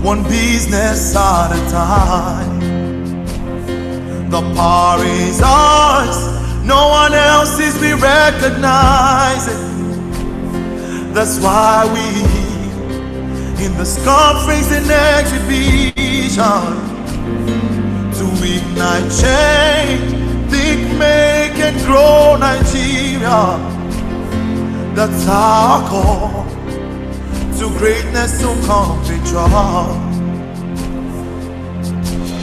one business at a time. The power is ours, no one else is we recognize it. That's why we in this conference and exhibition to ignite change, think, make and grow Nigeria. That's our call to greatness, to control.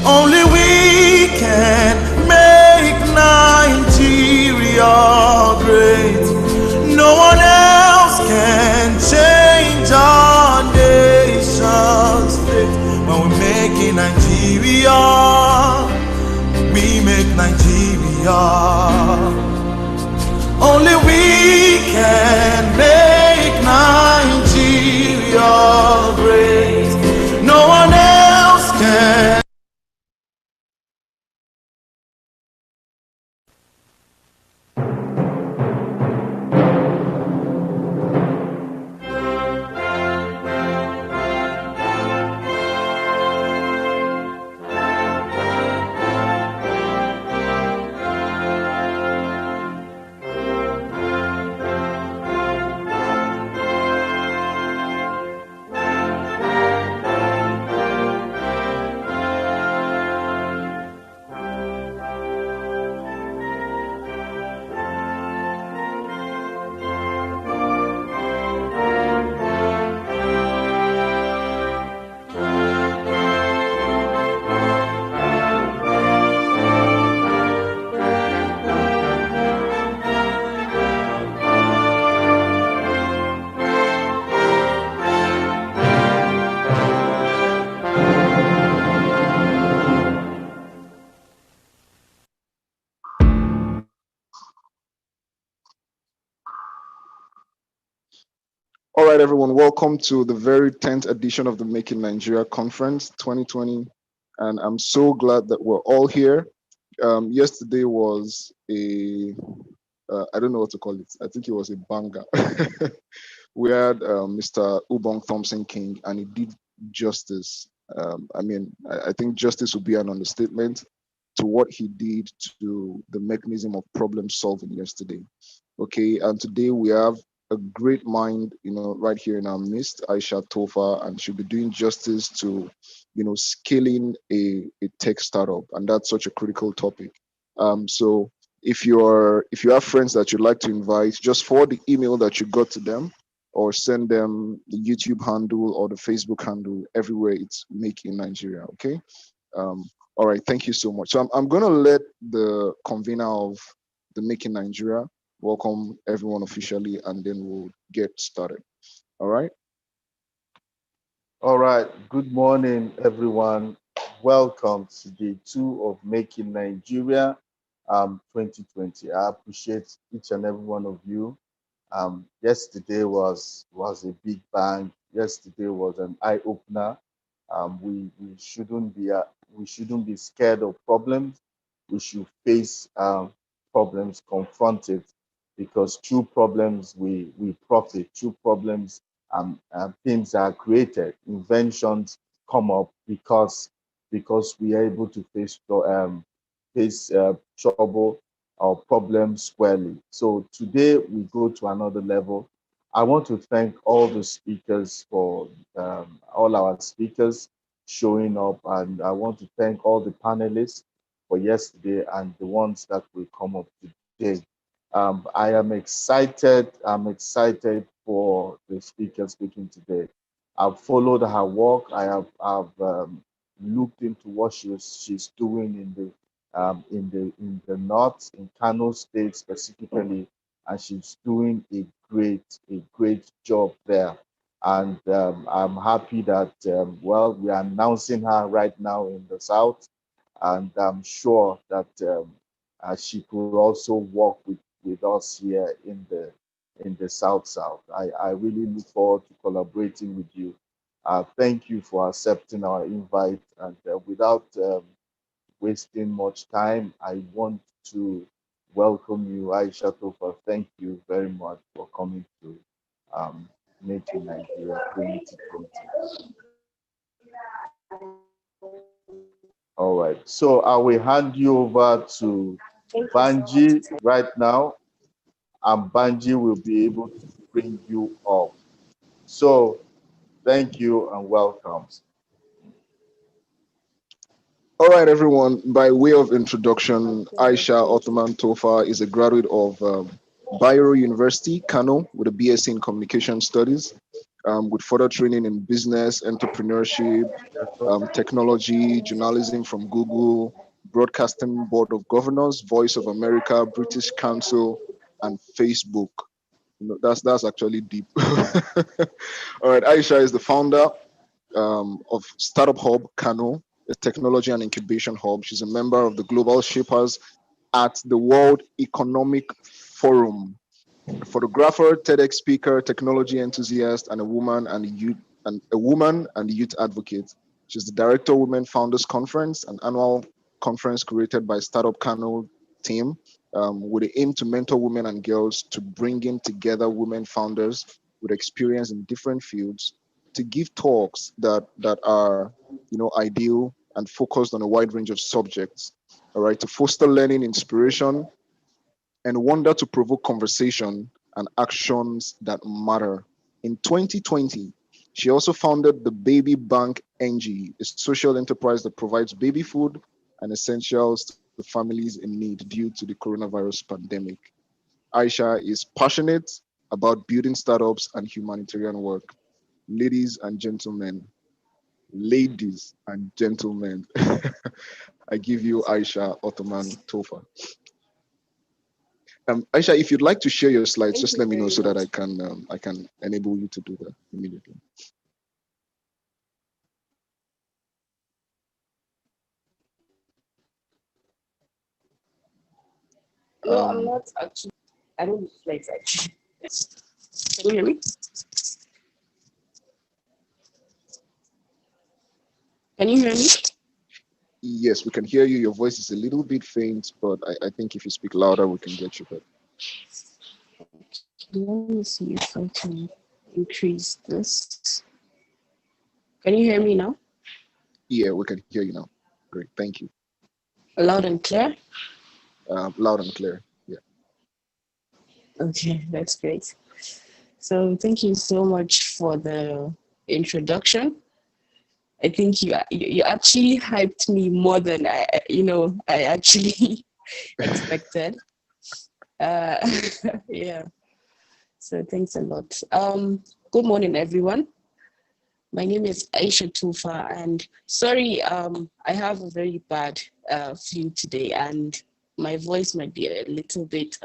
Only we can make Nigeria great. No one else can change our nation's fate. When we're making Nigeria, we make Nigeria. Only we can make Nigeria great. No one else can. All right, everyone, welcome to the very 10th edition of the Making Nigeria Conference 2020. And I'm so glad that we're all here. Yesterday was I don't know what to call it. I think it was a banger. We had Mr. Ubong Thompson King, and he did justice. I think justice would be an understatement to what he did to the mechanism of problem solving yesterday. Okay, and today we have a great mind, right here in our midst, Aisha Tofa, and she'll be doing justice to, scaling a tech startup, and that's such a critical topic. So if you have friends that you'd like to invite, just forward the email that you got to them, or send them the YouTube handle or the Facebook handle. Everywhere it's Make in Nigeria. Okay. All right. Thank you so much. So I'm going to let the convener of the Make in Nigeria welcome everyone officially, and then we'll get started. All right. All right. Good morning, everyone. Welcome to day 2 of Making Nigeria 2020. I appreciate each and every one of you. Yesterday was a big bang. Yesterday was an eye opener. We shouldn't be scared of problems. We should face problems, confront it, because through problems we profit. Through problems, things are created, inventions come up because we are able to face trouble or problems squarely. So today we go to another level. I want to thank all the speakers for all our speakers showing up, and I want to thank all the panelists for yesterday and the ones that will come up today. I am excited. I'm excited for the speaker speaking today. I've followed her work. I've looked into what she's doing in the north, in Kano State specifically, and she's doing a great job there. And I'm happy that we are announcing her right now in the south, and I'm sure that she could also work with us here in the south. I really look forward to collaborating with you. Thank you for accepting our invite, and without wasting much time, I want to welcome you, Aisha Tofa. Thank you very much for coming to Making Nigeria 2020. All right. So I will hand you over to Banji right now, and Banji will be able to bring you up. So thank you and welcome. All right, everyone. By way of introduction, Aisha Ottoman Tofa is a graduate of Bayero University, Kano, with a BSc in Communication Studies, with further training in business, entrepreneurship, technology, journalism from Google, Broadcasting Board of Governors, Voice of America, British Council, and Facebook. That's actually deep. All right, Aisha is the founder of Startup Hub Kano, a technology and incubation hub. She's a member of the Global Shapers at the World Economic Forum. A photographer, TEDx speaker, technology enthusiast, and a woman and youth advocate. She's the director of Women Founders Conference, an annual conference curated by Startup Kano team with the aim to mentor women and girls to bring in together women founders with experience in different fields to give talks that are ideal and focused on a wide range of subjects. All right, to foster learning, inspiration, and wonder to provoke conversation and actions that matter. In 2020, she also founded the Baby Bank NG, a social enterprise that provides baby food and essentials to families in need due to the coronavirus pandemic. Aisha is passionate about building startups and humanitarian work. Ladies and gentlemen, I give you Aisha Ottoman Tofa. Aisha, if you'd like to share your slides, just let me know so that I can enable you to do that immediately. No, I'm not actually. I don't use slides actually. Can you hear me? Can you hear me? Yes, we can hear you. Your voice is a little bit faint, but I think if you speak louder, we can get you better. Let me see if I can increase this. Can you hear me now? Yeah, we can hear you now. Great, thank you. Loud and clear? Loud and clear. Yeah. Okay, that's great. So thank you so much for the introduction. I think you actually hyped me more than I actually expected. Yeah. So thanks a lot. Good morning, everyone. My name is Aisha Tufa, and sorry, I have a very bad flu today, and my voice might be a little bit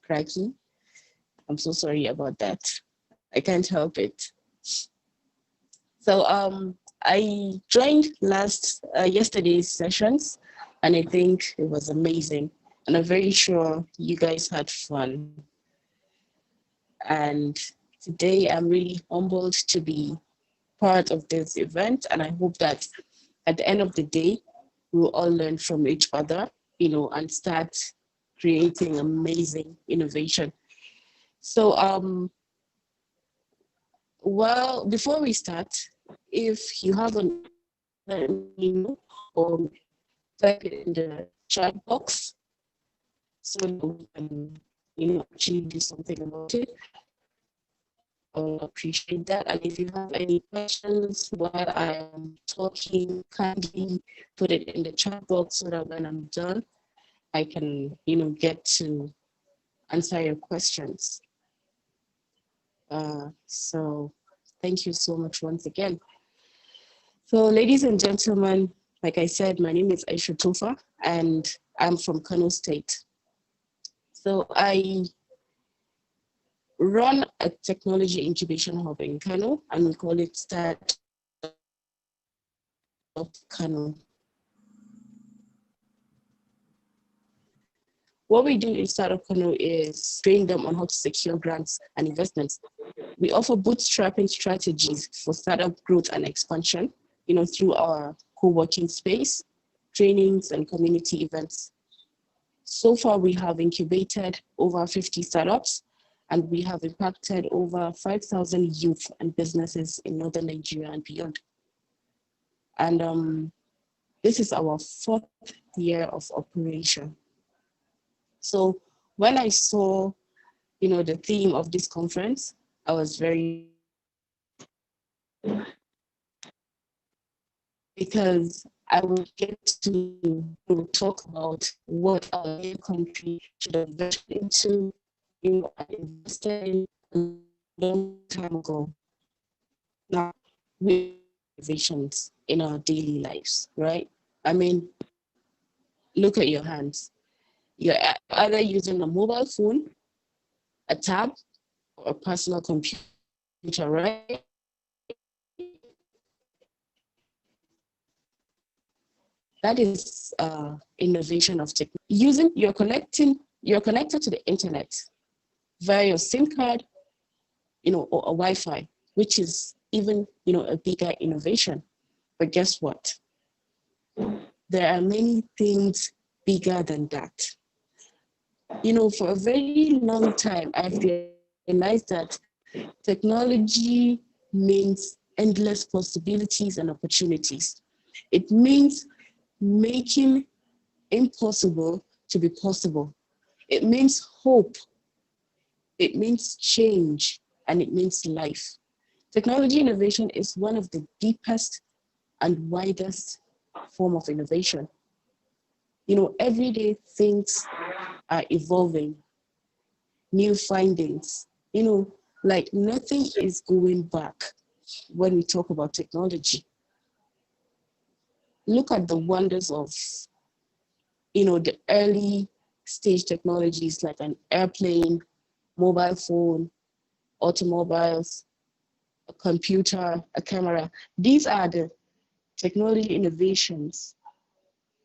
cracky. I'm so sorry about that. I can't help it. So I joined yesterday's sessions, and I think it was amazing, and I'm very sure you guys had fun. And today I'm really humbled to be part of this event, and I hope that at the end of the day, we'll all learn from each other, and start creating amazing innovation. So well, before we start, if you have an email, or type it in the chat box so that we can actually do something about it. I'll appreciate that. And if you have any questions while I am talking, kindly put it in the chat box so that when I'm done, I can, get to answer your questions. So thank you so much once again. So ladies and gentlemen, like I said, my name is Aisha Tufa, and I'm from Kano State. So I run a technology incubation hub in Kano, and we call it Start Up Kano. What we do in Startup Kano is train them on how to secure grants and investments. We offer bootstrapping strategies for startup growth and expansion, through our co-working space, trainings, and community events. So far, we have incubated over 50 startups, and we have impacted over 5,000 youth and businesses in Northern Nigeria and beyond. And this is our fourth year of operation. So when I saw, the theme of this conference, I was very because I would get to talk about what our dear country should have ventured into, and invested in a long time ago. Now, we innovations in our daily lives, right? I mean, look at your hands. You're either using a mobile phone, a tab, or a personal computer, right? That is innovation of technology. You're connected to the internet via your SIM card, or a Wi-Fi, which is even, a bigger innovation. But guess what? There are many things bigger than that. For a very long time, I've realized that technology means endless possibilities and opportunities. It means making impossible to be possible. It means hope. It means change, and it means life. Technology innovation is one of the deepest and widest form of innovation. Every day things are evolving, new findings, like nothing is going back when we talk about technology. Look at the wonders of, the early stage technologies like an airplane, mobile phone, automobiles, a computer, a camera. These are the technology innovations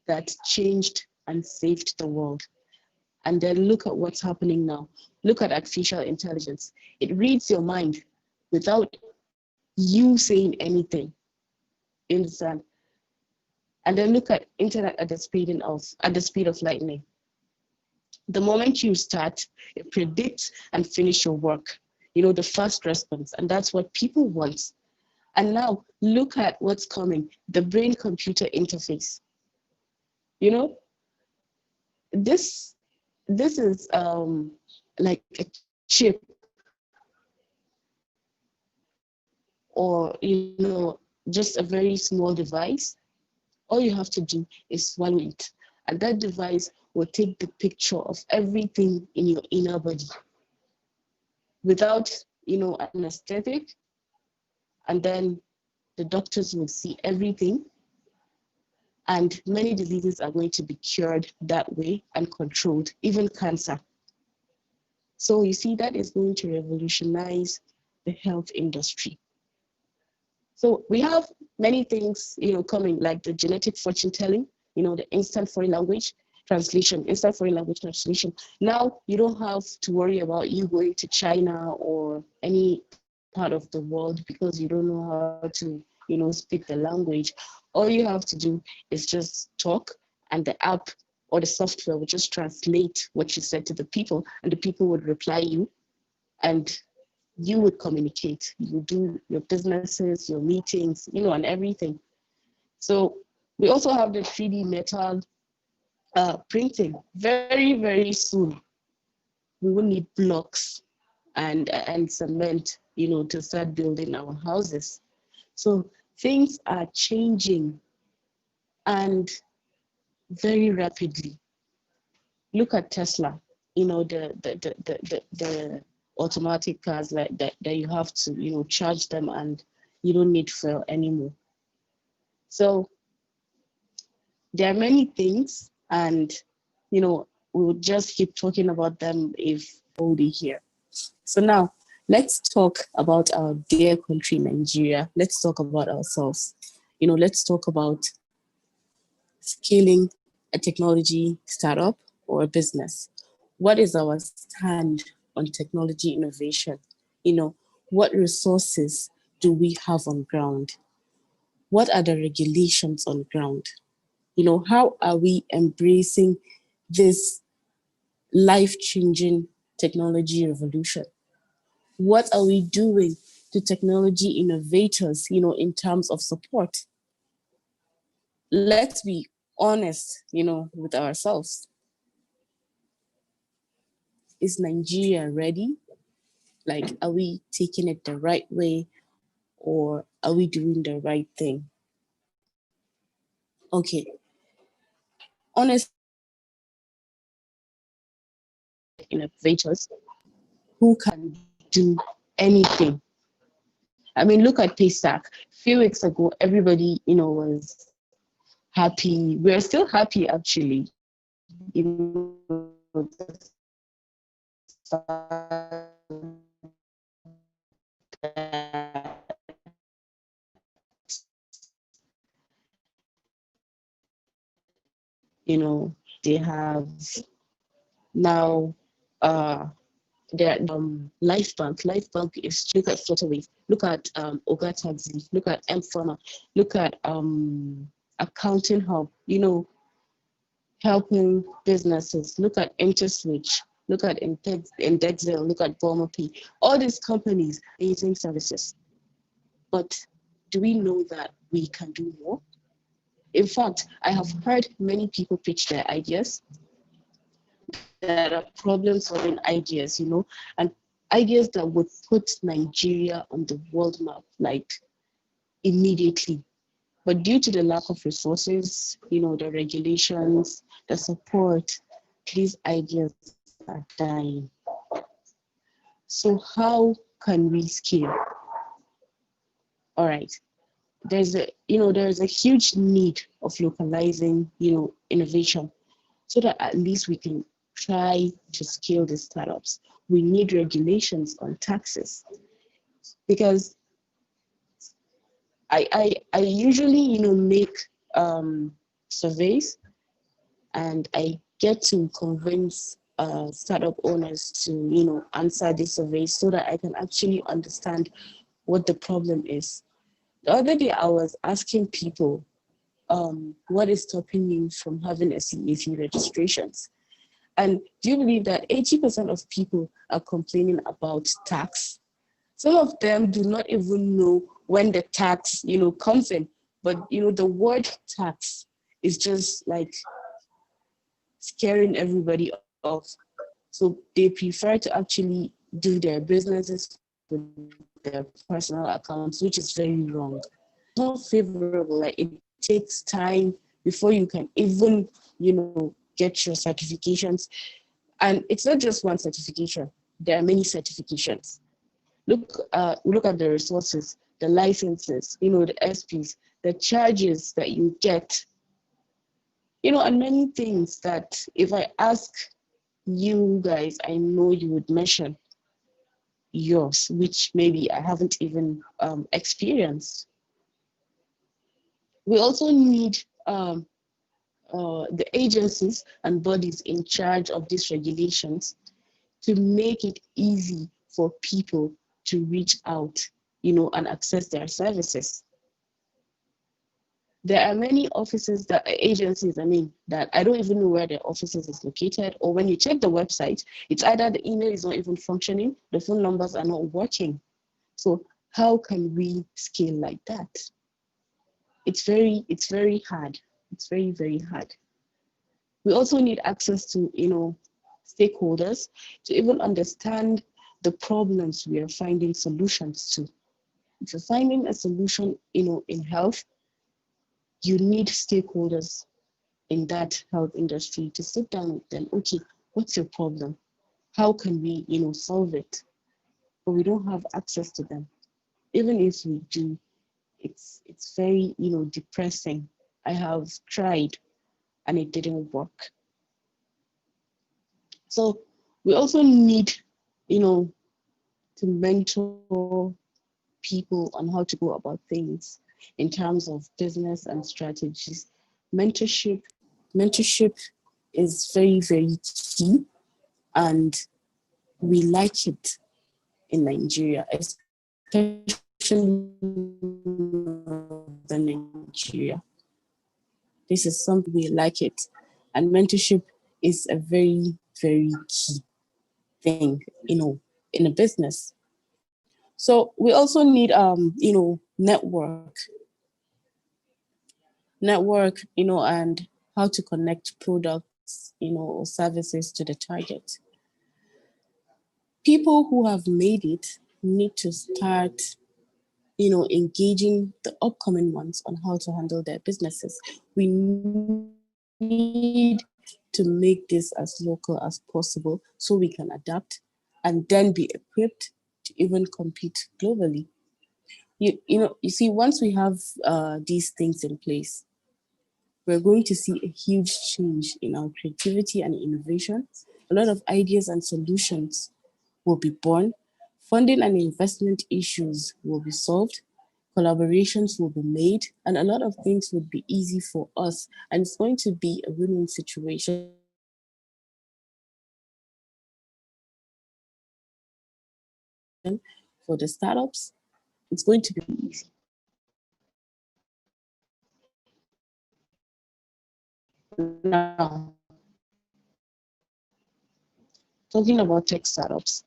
that changed and saved the world. And then look at what's happening now. Look at artificial intelligence. It reads your mind without you saying anything. You understand? And then look at internet at the speed of lightning. The moment you start, it predicts and finish your work. The fast response, and that's what people want. And now look at what's coming, the brain-computer interface. You know, this this is like a chip, or just a very small device. All you have to do is swallow it, and that device will take the picture of everything in your inner body without anesthetic, and then the doctors will see everything, and many diseases are going to be cured that way and controlled, even cancer. So you see, that is going to revolutionize the health industry. So we have many things, coming, like the genetic fortune telling, the instant foreign language translation. Now you don't have to worry about you going to China or any part of the world because you don't know how to, speak the language. All you have to do is just talk, and the app or the software will just translate what you said to the people, and the people would reply you, and you would communicate. You do your businesses, your meetings, and everything. So we also have the 3D metal printing. Very, very soon, we will need blocks and cement, to start building our houses. So things are changing, and very rapidly. Look at Tesla, the automatic cars like that you have to, charge them, and you don't need fuel anymore. So there are many things, and we'll just keep talking about them if all day here. So now let's talk about our dear country, Nigeria. Let's talk about ourselves. Let's talk about scaling a technology startup or a business. What is our stand on technology innovation? What resources do we have on ground? What are the regulations on ground? How are we embracing this life-changing technology revolution? What are we doing to technology innovators, in terms of support? let's be honest, with ourselves. Is Nigeria ready? Like, are we taking it the right way, or are we doing the right thing? Okay. Honestly, innovators who can do anything. I mean, look at Paystack. A few weeks ago, everybody, was happy. We're still happy, actually. They have now their Life Bank. Life Bank is look at Flutterwave, look at Oga Taxi, look at M Pharma, look at Accounting Hub, helping businesses. Look at InterSwitch, look at Indexel, look at Bomapay. All these companies are using services. But do we know that we can do more? In fact, I have heard many people pitch their ideas that are problem-solving ideas, and ideas that would put Nigeria on the world map, like immediately. But due to the lack of resources, the regulations, the support, these ideas are dying. So how can we scale? All right. There's a huge need of localizing, innovation, so that at least we can try to scale the startups. We need regulations on taxes, because I usually make surveys, and I get to convince startup owners to answer these surveys so that I can actually understand what the problem is. The other day I was asking people what is stopping you from having a CAC registrations. And do you believe that 80% of people are complaining about tax? Some of them do not even know when the tax, comes in. But, the word tax is just like scaring everybody off. So they prefer to actually do their businesses with their personal accounts, which is very wrong. It's not favorable. Like, it takes time before you can even, get your certifications. And it's not just one certification. There are many certifications. Look at the resources, the licenses, the SPs, the charges that you get, and many things that if I ask you guys, I know you would mention yours, which maybe I haven't even experienced. We also need the agencies and bodies in charge of these regulations to make it easy for people to reach out, and access their services. There are many agencies, that I don't even know where their offices is located, or when you check the website, it's either the email is not even functioning, the phone numbers are not working. So how can we scale like that? It's very hard. It's very, very hard. We also need access to, stakeholders to even understand the problems we are finding solutions to. If you're finding a solution, in health, you need stakeholders in that health industry to sit down with them. Okay, what's your problem? How can we, solve it? But we don't have access to them. Even if we do, it's very, depressing. I have tried and it didn't work. So we also need, to mentor people on how to go about things in terms of business and strategies. Mentorship is very, very key, and we like it in Nigeria, especially in Nigeria. This is something we like it, and mentorship is a very, very key thing, in a business. So we also need, network. network, and how to connect products, or services to the target. People who have made it need to start, engaging the upcoming ones on how to handle their businesses. We need to make this as local as possible so we can adapt and then be equipped to even compete globally. You see, once we have these things in place, we're going to see a huge change in our creativity and innovation. A lot of ideas and solutions will be born. Funding and investment issues will be solved. Collaborations will be made, and a lot of things would be easy for us. And it's going to be a win win situation for the startups. It's going to be a win win situation for the startups. It's going to be easy. Now, talking about tech startups,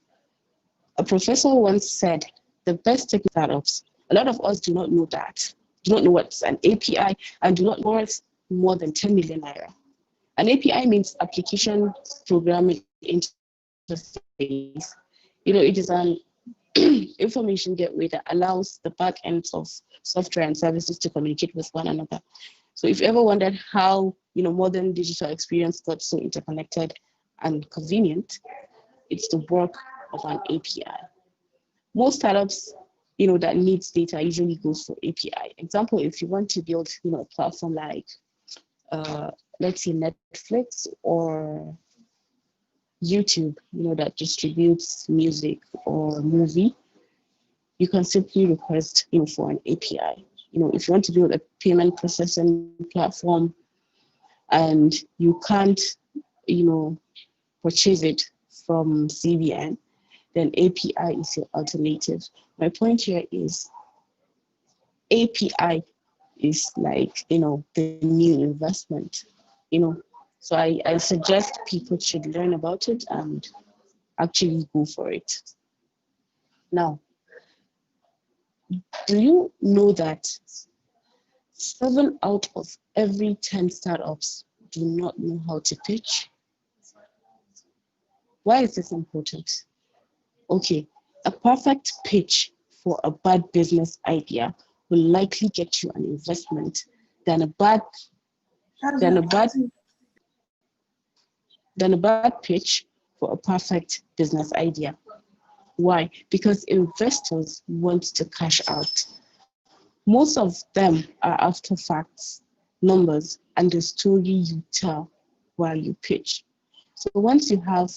a professor once said the best tech startups, a lot of us do not know that, do not know what's an API, and do not know it's more than 10 million naira. An API means application programming interface. It is an information gateway that allows the back ends of software and services to communicate with one another. So if you ever wondered how modern digital experience got so interconnected and convenient, it's the work of an API. Most startups, that needs data usually goes for API. Example, if you want to build, a platform like, let's say Netflix or YouTube, that distributes music or movie, you can simply request, for an API. If you want to build a payment processing platform and you can't, you know, purchase it from CBN, then API is your alternative. My point here is API is like, the new investment, you know. So I suggest people should learn about it and actually go for it. Now, do you know that 7 out of every 10 startups do not know how to pitch? Why is this important? Okay, a perfect pitch for a bad business idea will likely get you an investment than a bad than a bad than a bad pitch for a perfect business idea. Why? Because investors want to cash out. Most of them are after facts, numbers, and the story you tell while you pitch. So once you have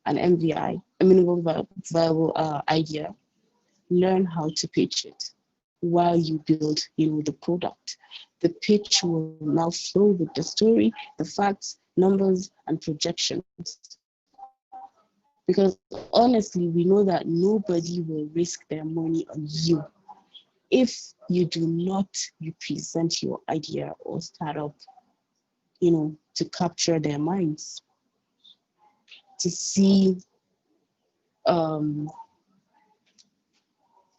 an MVI, a minimum viable idea, learn how to pitch it while you build, the product. The pitch will now flow with the story, the facts, numbers, and projections. Because honestly, we know that nobody will risk their money on you if you do not represent your idea or startup, to capture their minds, to see um,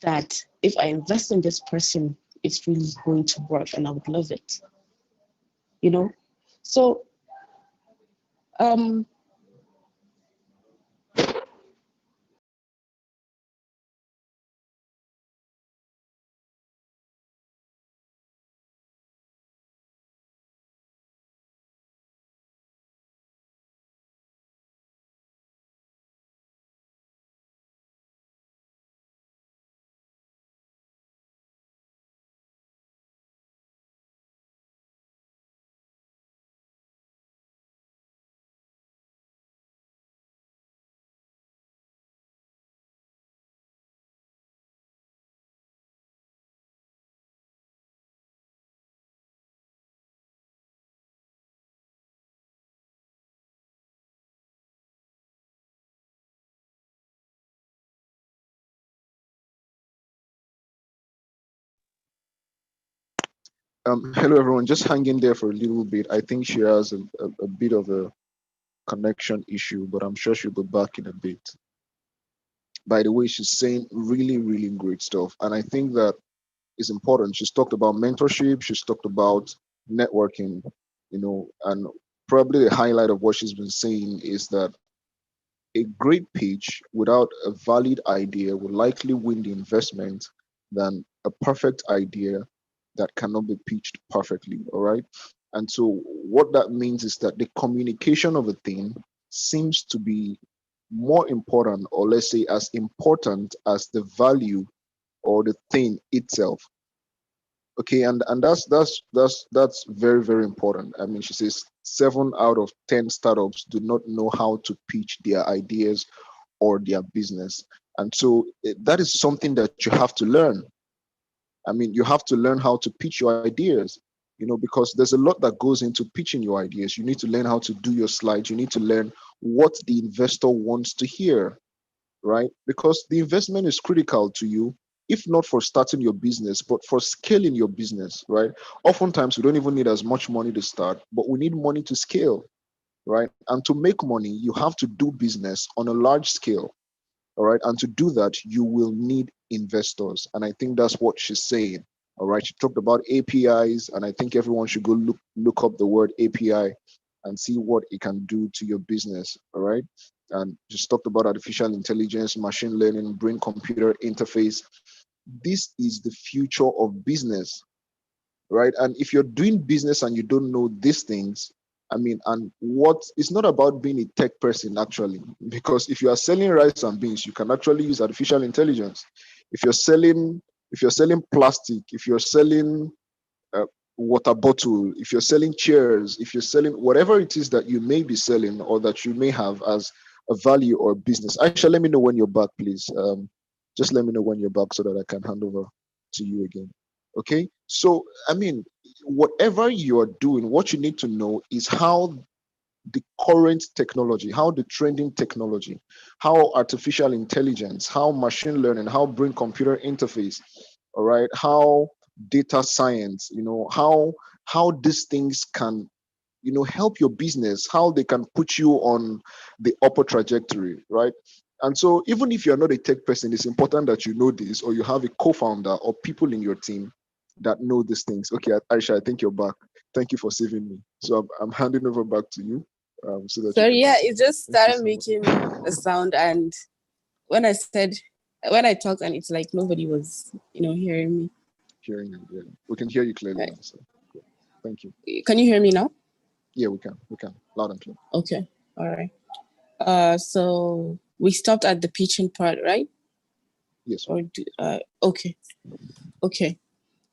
that if I invest in this person, it's really going to work and I would love it, you know? So, um, Hello, everyone. Just hang in there for a little bit. I think she has a bit of a connection issue, but I'm sure she'll be back in a bit. By the way, she's saying really, really great stuff. And I think that is important. She's talked about mentorship. She's talked about networking, and probably the highlight of what she's been saying is that a great pitch without a valid idea will likely win the investment than a perfect idea that cannot be pitched perfectly. All right. And so, what that means is that the communication of a thing seems to be more important, or let's say as important as the value or the thing itself. Okay, and that's very, very important. I mean, she says 7 out of 10 startups do not know how to pitch their ideas or their business. And so that is something that you have to learn. I mean, you have to learn how to pitch your ideas, because there's a lot that goes into pitching your ideas. You need to learn how to do your slides. You need to learn what the investor wants to hear, right? Because the investment is critical to you, if not for starting your business, but for scaling your business, right? Oftentimes, we don't even need as much money to start, but we need money to scale, right? And to make money, you have to do business on a large scale. All right. And to do that, you will need investors. And I think that's what she's saying. All right. She talked about APIs, and I think everyone should go look up the word API and see what it can do to your business. All right. And just talked about artificial intelligence, machine learning, brain computer interface. This is the future of business, right? And if you're doing business and you don't know these things, I mean, and what it's not about being a tech person actually, because if you are selling rice and beans, you can actually use artificial intelligence. If you're selling, if you're selling plastic, if you're selling uh, water bottle, if you're selling chairs, if you're selling whatever it is that you may be selling or that you may have as a value or business. Actually, let me know when you're back, please. Just let me know when you're back so that I can hand over to you again. Okay. So, I mean, whatever you're doing, what you need to know is how the current technology, how the trending technology, how artificial intelligence, how machine learning, how brain computer interface, all right, how data science, how these things can help your business, how they can put you on the upper trajectory, right? And so even if you're not a tech person, it's important that you know this, or you have a co-founder or people in your team that know these things. Okay, Aisha, I think you're back. Thank you for saving me. So I'm handing over back to you, so that you Sorry, can yeah, continue. it just Thank you started so much. making a sound, and when I talked, and it's like nobody was, hearing me. Hearing you, yeah. We can hear you clearly Right. now. So thank you. Can you hear me now? Yeah, we can. We can. Loud and clear. Okay, all right. So we stopped at the pitching part, right? Yes. Or okay, okay.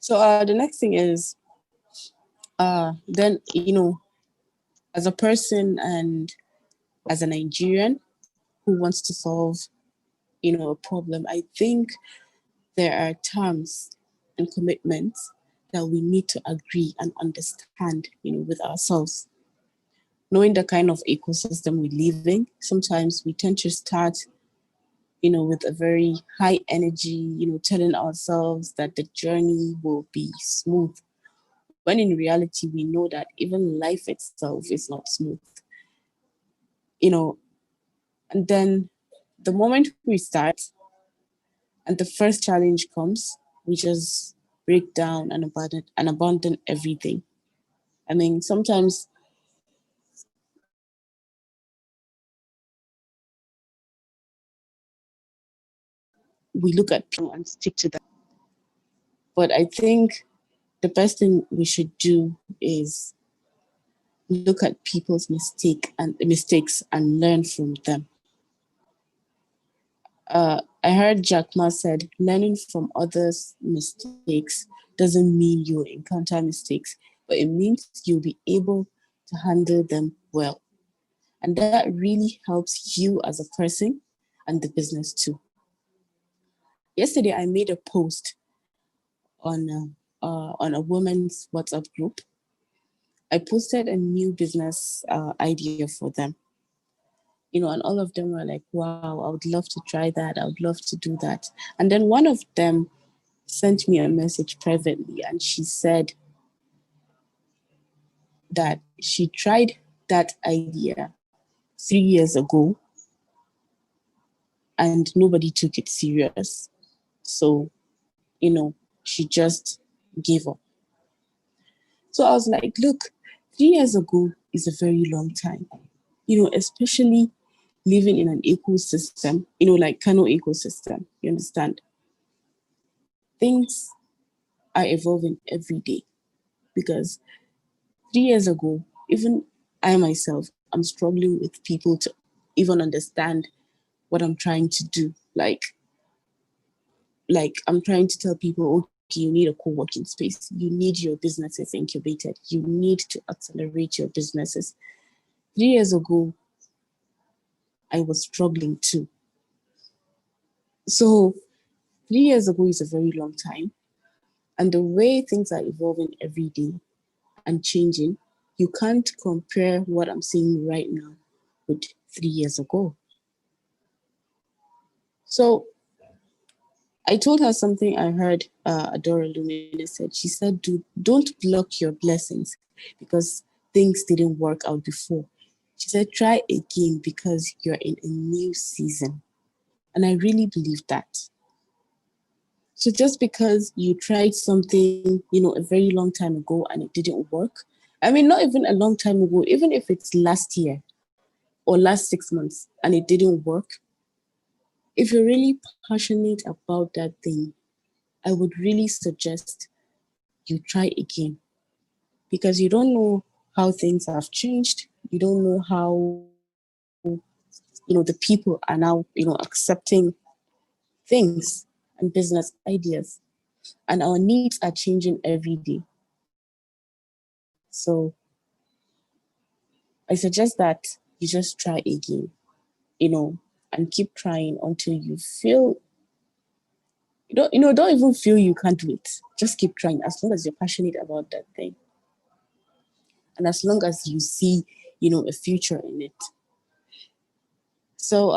So the next thing is, then as a person and as a Nigerian who wants to solve, a problem, I think there are terms and commitments that we need to agree and understand, with ourselves. Knowing the kind of ecosystem we live in, sometimes we tend to start, with a very high energy, telling ourselves that the journey will be smooth. When in reality, we know that even life itself is not smooth. You know, and then the moment we start and the first challenge comes, we just break down and abandon everything. I mean, sometimes we look at people and stick to that. But I think the best thing we should do is look at people's mistakes and learn from them. I heard Jack Ma said, learning from others' mistakes doesn't mean you'll encounter mistakes, but it means you'll be able to handle them well. And that really helps you as a person and the business too. Yesterday, I made a post on a women's WhatsApp group. I posted a new business idea for them, and all of them were like, wow, I would love to try that. I would love to do that. And then one of them sent me a message privately, and she said that she tried that idea 3 years ago and nobody took it serious. So, she just gave up. So I was like, look, 3 years ago is a very long time, especially living in an ecosystem, like Kano ecosystem, you understand? Things are evolving every day because 3 years ago, even I myself, I'm struggling with people to even understand what I'm trying to do. Like I'm trying to tell people, okay, you need a co-working space. You need your businesses incubated. You need to accelerate your businesses. 3 years ago, I was struggling too. So 3 years ago is a very long time. And the way things are evolving every day and changing, you can't compare what I'm seeing right now with 3 years ago. So I told her something I heard Adora Lumina said. She said, don't block your blessings because things didn't work out before. She said, try again because you're in a new season. And I really believe that. So just because you tried something, a very long time ago and it didn't work, I mean, not even a long time ago, even if it's last year or last 6 months and it didn't work, if you're really passionate about that thing, I would really suggest you try again because you don't know how things have changed. You don't know how, the people are now, accepting things and business ideas. And our needs are changing every day. So I suggest that you just try again, and keep trying until you feel don't even feel you can't do it. Just keep trying as long as you're passionate about that thing. And as long as you see, a future in it. So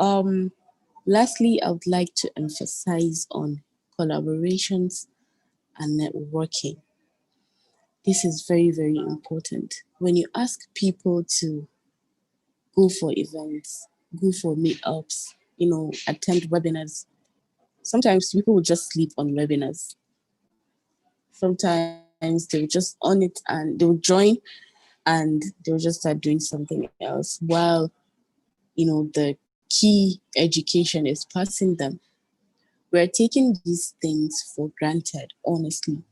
lastly, I would like to emphasize on collaborations and networking. This is very, very important. When you ask people to go for events, go for meetups, attend webinars, sometimes people will just sleep on webinars. Sometimes they'll just on it and they'll join and they'll just start doing something else while, the key education is passing them. We're taking these things for granted, honestly.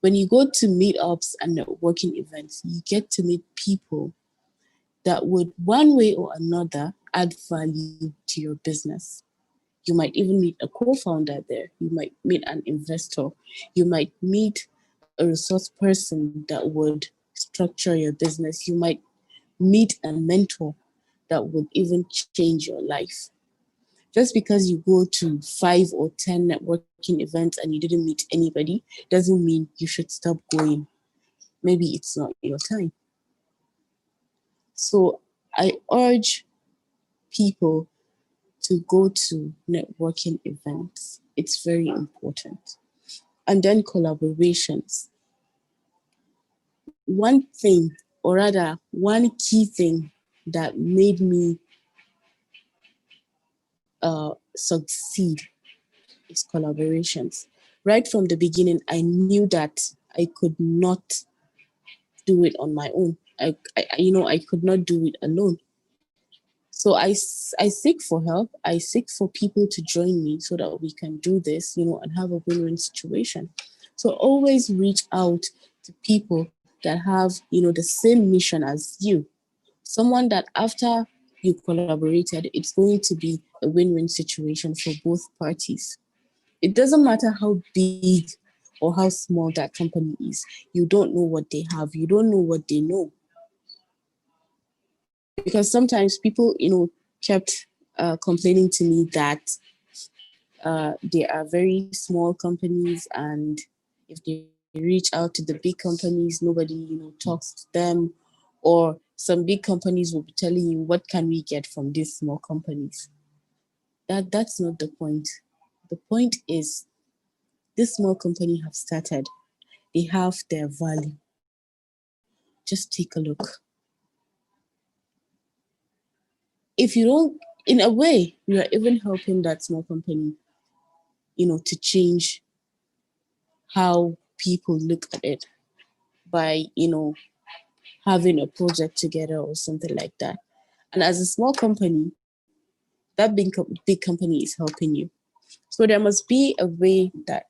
When you go to meetups and networking events, you get to meet people that would, one way or another, add value to your business. You might even meet a co-founder there. You might meet an investor. You might meet a resource person that would structure your business. You might meet a mentor that would even change your life. Just because you go to 5 or 10 networking events and you didn't meet anybody doesn't mean you should stop going. Maybe it's not your time. So I urge people to go to networking events. It's very important. And then collaborations. One thing, or rather, one key thing that made me succeed is collaborations. Right from the beginning, I knew that I could not do it on my own. I could not do it alone. So I seek for help. I seek for people to join me so that we can do this, and have a win-win situation. So always reach out to people that have, the same mission as you. Someone that after you collaborated, it's going to be a win-win situation for both parties. It doesn't matter how big or how small that company is. You don't know what they have. You don't know what they know. Because sometimes people, kept complaining to me that they are very small companies, and if they reach out to the big companies, nobody, talks to them. Or some big companies will be telling you, what can we get from these small companies? That's not the point. The point is this small company have started. They have their value. Just take a look. If you don't, in a way, you are even helping that small company, to change how people look at it. by, having a project together or something like that. And as a small company, that big company is helping you. So there must be a way that,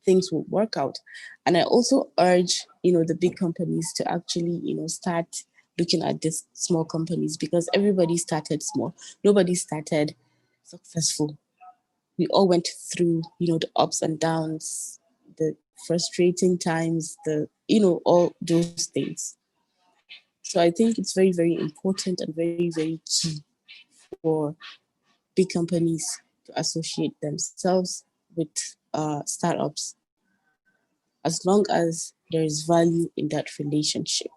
things will work out. And I also urge, the big companies to actually, start looking at these small companies, because everybody started small. Nobody started successful. We all went through, the ups and downs, the frustrating times, all those things. So I think it's very, very important and very, very key for big companies to associate themselves with startups, as long as there is value in that relationship.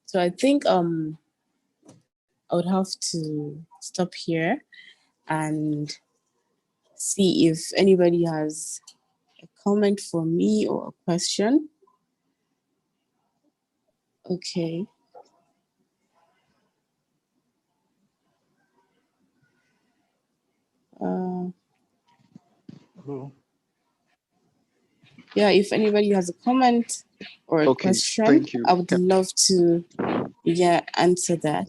So I think I would have to stop here and see if anybody has a comment for me or a question. Okay. Uh, Hello. yeah, if anybody has a comment or a Okay, question, thank you. I would love to answer that.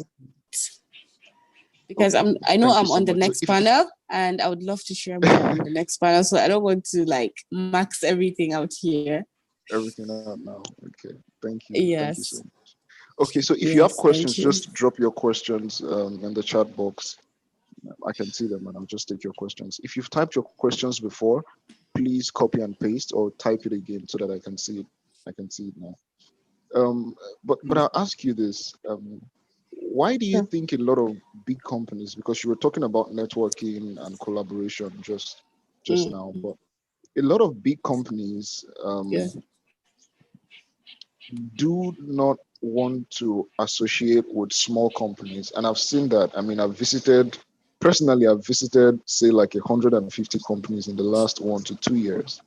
Because Okay, I know thank you I'm so on the much. So next if panel and I would love to share more on the next panel. So I don't want to max everything out here. everything out now, okay, thank you so Yes. much. Okay, so if you have Yes, thank questions, you. just drop your questions in the chat box. I can see them and I'll just take your questions. If you've typed your questions before, please copy and paste or type it again so that I can see it. I can see it now. But I'll ask you this. Why do you Sure. think a lot of big companies, because you were talking about networking and collaboration just now, but a lot of big companies Yeah. do not want to associate with small companies. And I've seen that. I mean, personally, I've visited, say, like 150 companies in the last 1 to 2 years.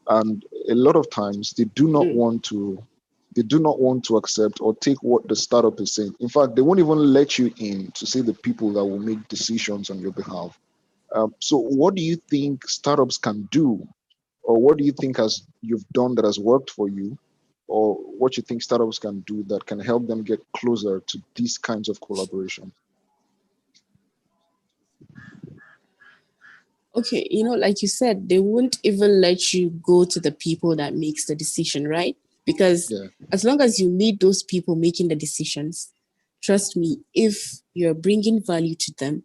And a lot of times they do not want to accept or take what the startup is saying. In fact, they won't even let you in to see the people that will make decisions on your behalf. So what do you think startups can do, or what do you think you've done that has worked for you, or what you think startups can do that can help them get closer to these kinds of collaboration? Okay, like you said, they won't even let you go to the people that makes the decision, right? Because Yeah. as long as you meet those people making the decisions, trust me, if you're bringing value to them,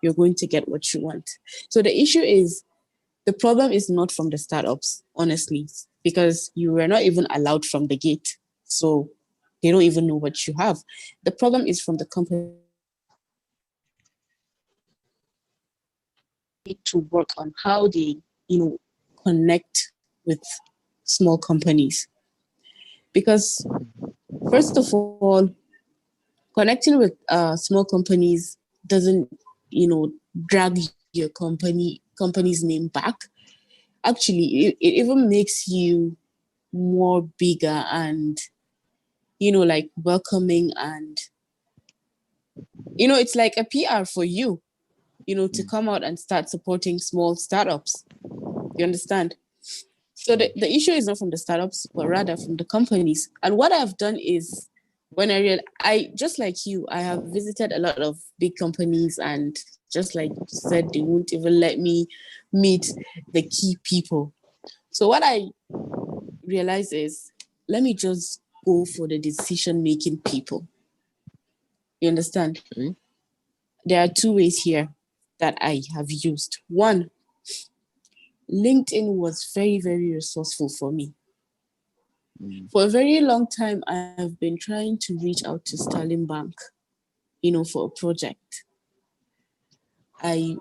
you're going to get what you want. So the issue is, the problem is not from the startups, honestly, because you were not even allowed from the gate. So they don't even know what you have. The problem is from the company to work on how they, connect with small companies. Because first of all, connecting with small companies doesn't, drag your company's name back. Actually, it even makes you more bigger and, like welcoming, and, it's like a PR for you, to Mm, come out and start supporting small startups. You understand? So mm, the issue is not from the startups, but rather from the companies. And what I've done is, when I just like you, I have visited a lot of big companies, and just like you said, they won't even let me meet the key people. So what I realize is, let me just go for the decision making people. You understand? okay. There are two ways here that I have used. One, LinkedIn was very, very resourceful for me. Mm, For a very long time, I have been trying to reach out to Sterling Bank, for a project. I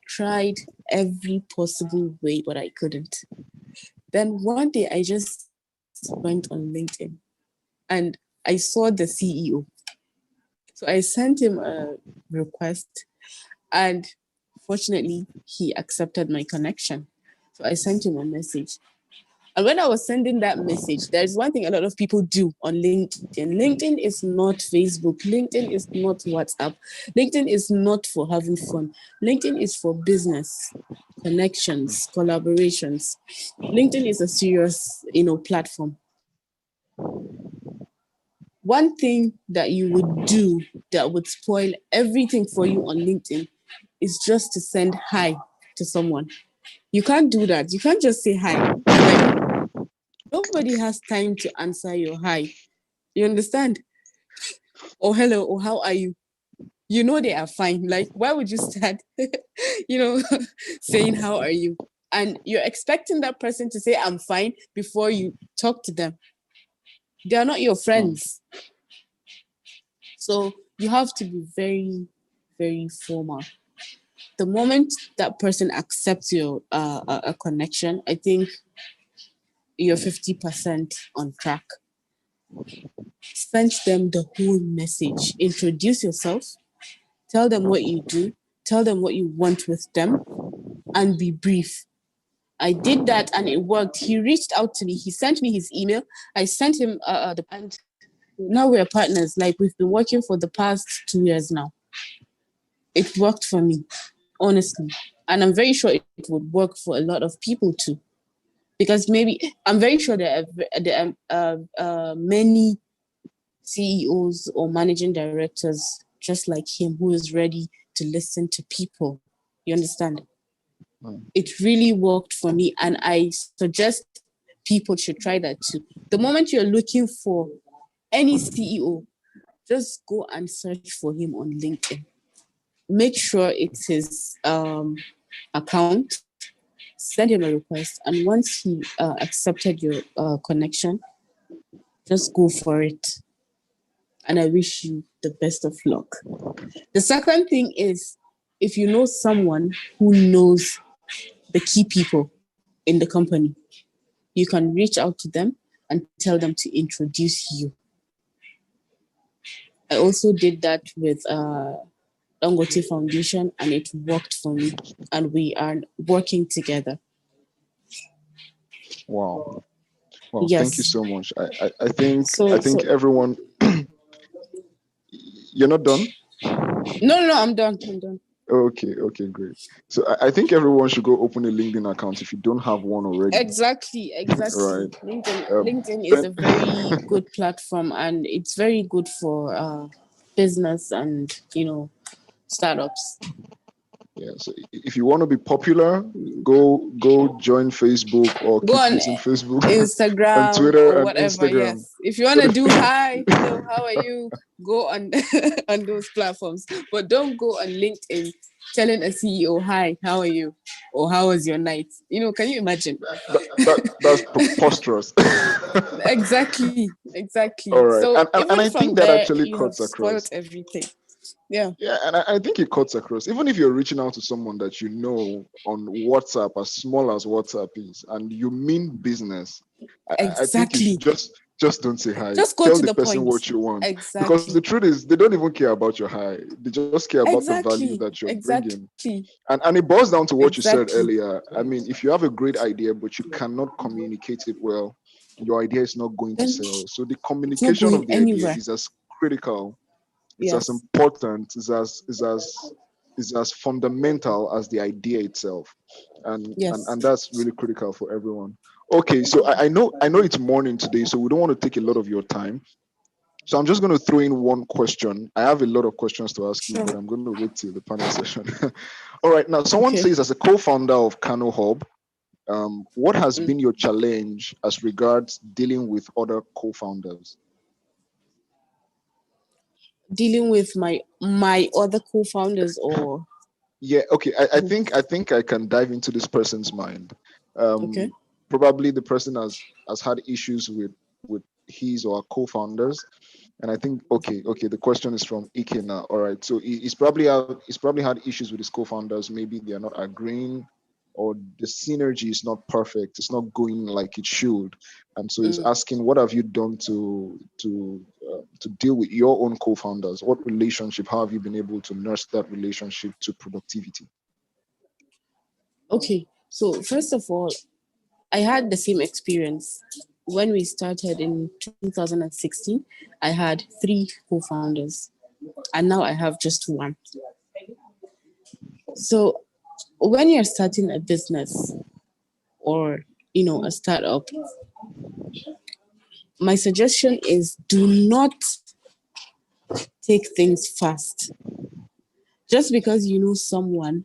tried every possible way, but I couldn't. Then one day I just went on LinkedIn and I saw the CEO. So I sent him a request, and fortunately he accepted my connection. So I sent him a message. And when I was sending that message, there's one thing a lot of people do on LinkedIn. LinkedIn is not Facebook. LinkedIn is not WhatsApp. LinkedIn is not for having fun. LinkedIn is for business, connections, collaborations. LinkedIn is a serious, platform. One thing that you would do that would spoil everything for you on LinkedIn is just to send hi to someone. You can't do that. You can't just say hi. Like, nobody has time to answer your hi. You understand? Or hello, or how are you? You know they are fine. Like, why would you start, saying how are you? And you're expecting that person to say I'm fine before you talk to them. They are not your friends. So you have to be very, very formal. The moment that person accepts your a connection, I think you're 50% on track. Send them the whole message. Introduce yourself. Tell them what you do. Tell them what you want with them, and be brief. I did that and it worked. He reached out to me. He sent me his email. I sent him and now we're partners. Like, we've been working for the past 2 years now. It worked for me, honestly, and I'm very sure it would work for a lot of people too. Because maybe I'm very sure there are many CEOs or managing directors just like him who is ready to listen to people. You understand? It really worked for me, and I suggest people should try that too. The moment you're looking for any CEO, just go and search for him on LinkedIn. Make sure it's his account. Send him a request, and once he accepted your connection, just go for it. And I wish you the best of luck. The second thing is, if you know someone who knows the key people in the company, you can reach out to them and tell them to introduce you. I also did that with Dangote Foundation, and it worked for me, and we are working together. Wow. Well, thank you Yes. so much. I think So everyone. You're not done? no, I'm done. Okay, great. So I think everyone should go open a LinkedIn account if you don't have one already. Exactly. Right. LinkedIn is a very good platform, and it's very good for business and startups. Yeah. So if you want to be popular, go join Facebook or Go keep on using Facebook and Instagram Twitter or and whatever. Instagram. Yes, if you want to do hi, hello, how are you? Go on on those platforms, but don't go on LinkedIn telling a CEO, hi, how are you, or how was your night? Can you imagine? That's preposterous. Exactly. All right, So and even I from think that there, actually you have cuts spoiled across. everything. Yeah. Yeah, and I think it cuts across. Even if you're reaching out to someone that you know on WhatsApp, as small as WhatsApp is, and you mean business, I think you should Exactly. just don't say hi. Just go Tell to the the person point. what you want. Because the Exactly. truth is, they don't even care about your hi. They just care about the value Exactly. that you're bringing. Exactly. And it boils down to what you said Exactly. earlier. I mean, if you have a great idea but you cannot communicate it well, your idea is not going to Then sell. So the it's not communication going of the idea anywhere. is as critical, it's as Yes. important, is as fundamental as the idea itself. And Yes. that's really critical for everyone. Okay, so I know it's morning today, so we don't want to take a lot of your time. So I'm just going to throw in one question. I have a lot of questions to ask you, Sure. but I'm going to wait till the panel session. All right. Now, someone Okay. says, as a co-founder of Kano Hub, what has Mm. been your challenge as regards dealing with other co-founders? Dealing with my other co-founders, or Yeah. Okay. I think I can dive into this person's mind. okay. Probably the person has had issues with his or her co-founders. And I think okay. The question is from Ike now. All right, so he's probably had issues with his co-founders. Maybe they are not agreeing, or the synergy is not perfect. It's not going like it should, and so he's Mm. asking, what have you done to deal with your own co-founders? What relationship? How have you been able to nurse that relationship to productivity? Okay. So first of all, I had the same experience. When we started in 2016, I had 3 co-founders, and now I have just one. So when you're starting a business or a startup, my suggestion is do not take things fast. Just because you know someone,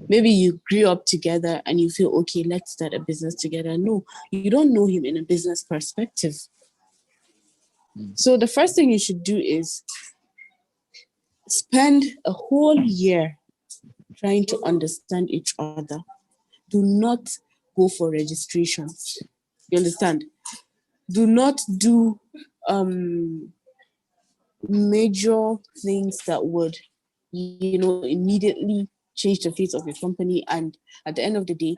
maybe you grew up together and you feel, okay, let's start a business together. No, you don't know him in a business perspective. So the first thing you should do is spend a whole year trying to understand each other. Do not go for registrations. You understand? Do not do major things that would, immediately change the face of your company. And at the end of the day,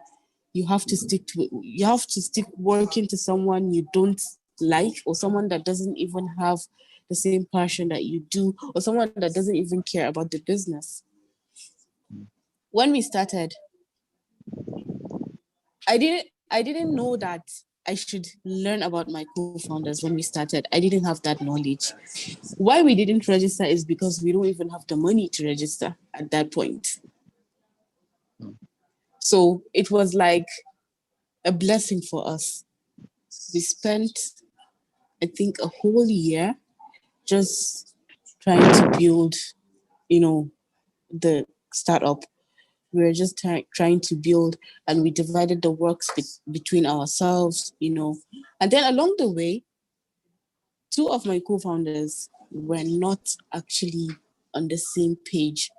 you have to stick working to someone you don't like, or someone that doesn't even have the same passion that you do, or someone that doesn't even care about the business. When we started, I didn't know that I should learn about my co-founders. When we started, I didn't have that knowledge. Why we didn't register is because we don't even have the money to register at that point. So it was like a blessing for us. We spent, I think, a whole year just trying to build, the startup. We were just trying to build, and we divided the works between ourselves. And then along the way, 2 of my co-founders were not actually on the same page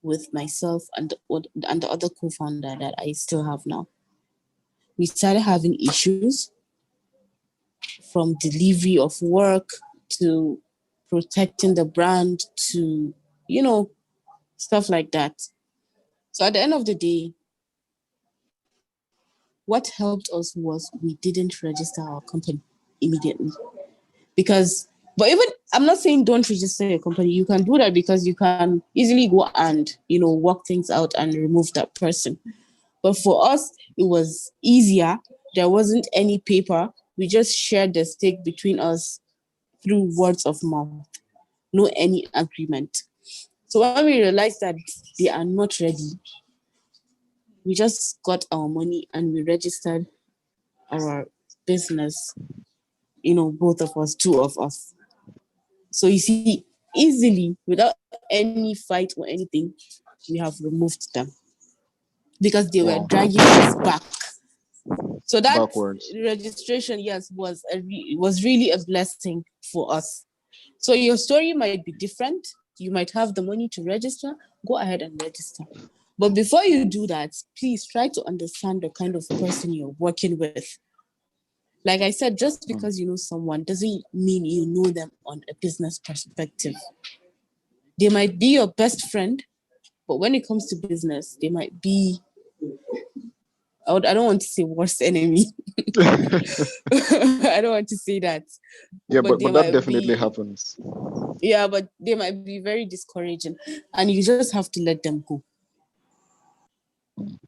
with myself and the other co-founder that I still have now. We started having issues, from delivery of work to protecting the brand to, stuff like that. So at the end of the day, what helped us was we didn't register our company immediately. But even, I'm not saying don't register your company. You can do that because you can easily go and, work things out and remove that person. But for us, it was easier. There wasn't any paper. We just shared the stake between us through words of mouth. No any agreement. So when we realized that they are not ready, we just got our money and we registered our business, both of us, 2 of us. So you see, easily, without any fight or anything, we have removed them because they were dragging us back. So that Backwards. registration, yes, was really a blessing for us. So your story might be different. You might have the money to register. Go ahead and register. But before you do that, please try to understand the kind of person you're working with. Like I said, just because you know someone doesn't mean you know them on a business perspective. They might be your best friend, but when it comes to business, they might be, I don't want to say worst enemy. I don't want to say that. Yeah, but they that might definitely be, happens. yeah, but they might be very discouraging, and you just have to let them go.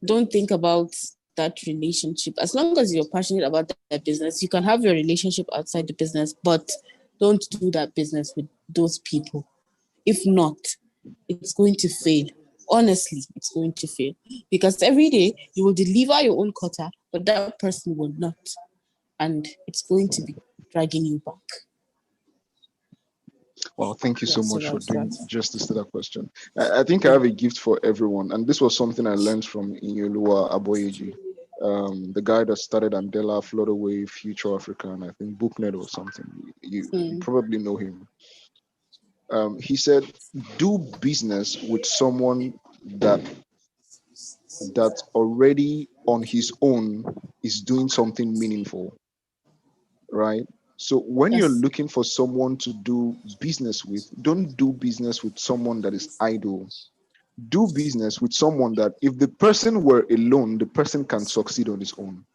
Don't think about that relationship. As long as you're passionate about that business, you can have your relationship outside the business, but don't do that business with those people. If not, it's going to fail. Honestly, it's going to fail. Because every day you will deliver your own quota, but that person will not. And it's going to be dragging you back. Well, thank you Yeah, so so much for that's doing that. justice to that question. I think I have a gift for everyone, and this was something I learned from Inyolua Aboyeji, the guy that started Andela, Flutterwave, Future Africa, and I think Booknet or something. You probably know him. He said, "Do business with someone that already on his own is doing something meaningful, right? So when you're Yes. looking for someone to do business with, don't do business with someone that is idle. Do business with someone that if the person were alone, the person can succeed on his own.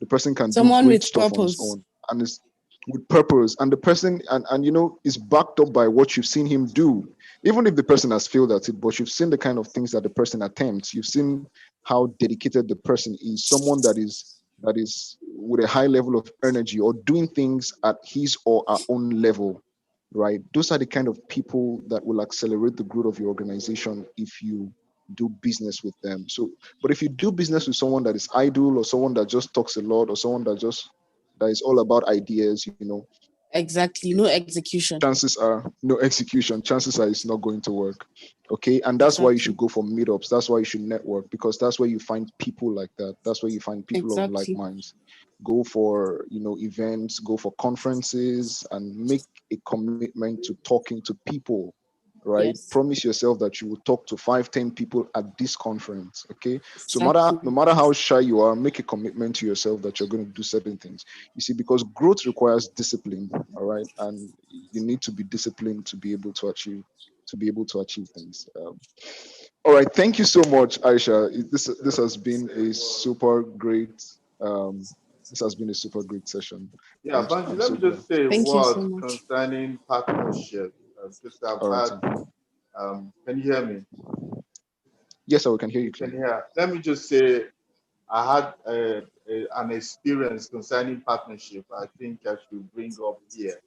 The person can do Someone great with stuff on his purpose. own and is with purpose. And the person and is backed up by what you've seen him do. Even if the person has failed at it, but you've seen the kind of things that the person attempts, you've seen how dedicated the person is, someone that is that is with a high level of energy or doing things at his or our own level, right? Those are the kind of people that will accelerate the growth of your organization if you do business with them. So, but if you do business with someone that is idle or someone that just talks a lot or someone that is all about ideas, Exactly. No execution. chances are no execution. Chances are it's not going to work. Okay. And that's why you should Exactly. go for meetups. That's why you should network, because that's where you find people like that. That's where you find people of like Exactly. minds. Go for, events, go for conferences and make a commitment to talking to people, right? Yes. Promise yourself that you will talk to 5, 10 people at this conference. Okay. So Exactly. no matter how shy you are, make a commitment to yourself that you're going to do certain things. You see, because growth requires discipline, all right? And you need to be disciplined to be able to achieve things. All right, thank you so much, Aisha. This has been a super great session. Yeah, Banji, I'm let so me glad. just say a Thank you so word much. concerning partnership, because I've All right, had, sir. can you hear me? Yes, sir, we can hear you You can clearly. hear. Let me just say, I had an experience concerning partnership I think I should bring up here.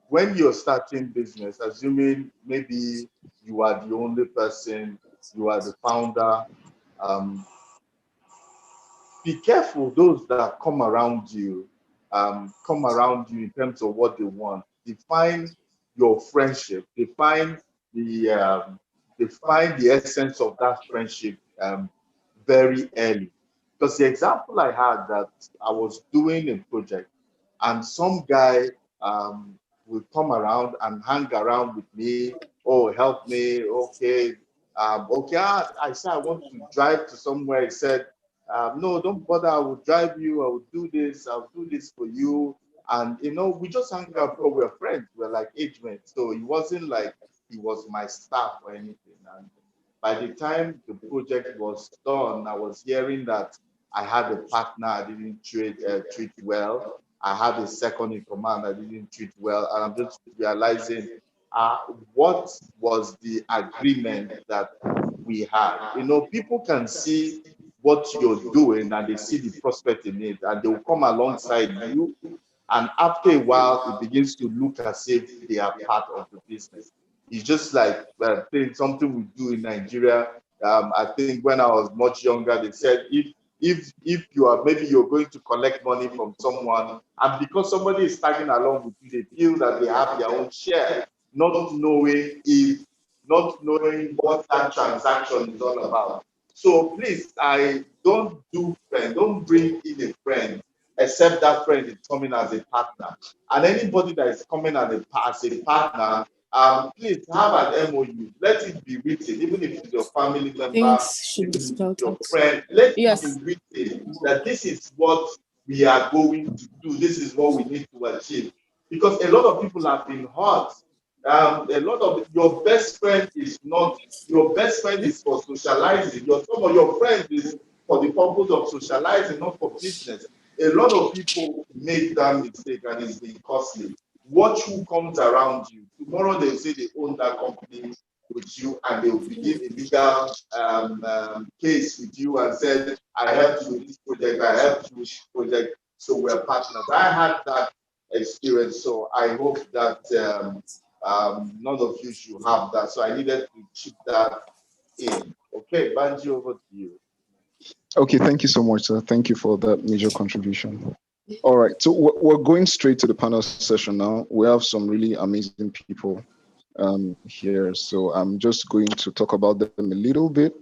When you're starting business, assuming maybe you are the only person, you are the founder, um, be careful those that come around you in terms of what they want. Define your friendship. The define the essence of that friendship very early. Because the example I had, that I was doing a project and some guy will come around and hang around with me. Oh, help me. Okay. Okay. I said, I want to drive to somewhere. He said, no, don't bother. I will drive you. I will do this. I'll do this for you. And, we just hang out because we're friends. We're like age mates. So it wasn't like he was my staff or anything. And by the time the project was done, I was hearing that I had a partner I didn't treat well. I had a second in command I didn't treat well. And I'm just realizing uh, what was the agreement that we had. People can see what you're doing and they see the prospect in it, and they will come alongside you. And after a while, it begins to look as if they are part of the business. It's just like something we do in Nigeria. I think when I was much younger, they said if you are, maybe you're going to collect money from someone, and because somebody is tagging along with you, they feel that they have their own share, not knowing what that transaction is all about. So please, I don't bring in a friend except that friend is coming as a partner. And anybody that is coming as a partner, please have an MOU. Let it be written, even if it's your family member, Things should be even if it's spelled your out. friend, let it be Yes. written that this is what we are going to do, this is what we need to achieve. Because a lot of people have been hurt. A lot of your best friend is not your best friend is for socializing. Some of your friends is for the purpose of socializing, not for business. A lot of people make that mistake and it's been costly. Watch who comes around you. Tomorrow they'll say they own that company with you and they will begin a legal case with you and said, I helped you with this project, I helped you with this project, so we're partners. I had that experience, so I hope that none of you should have that. So I needed to chip that in. Okay, Banji, over to you. Okay, thank you so much, sir. Thank you for that major contribution. All right, so we're going straight to the panel session now. We have some really amazing people here, so I'm just going to talk about them a little bit,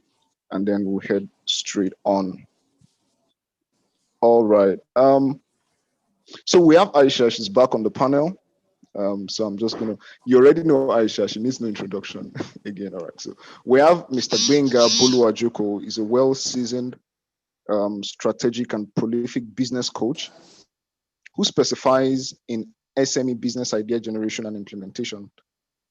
and then we'll head straight on. All right. So we have Aisha. She's back on the panel. So I'm just gonna. You already know Aisha. She needs no introduction again. All right. So we have Mr. Benga Buluajoko. He's a well-seasoned, strategic and prolific business coach who specifies in SME business idea generation and implementation.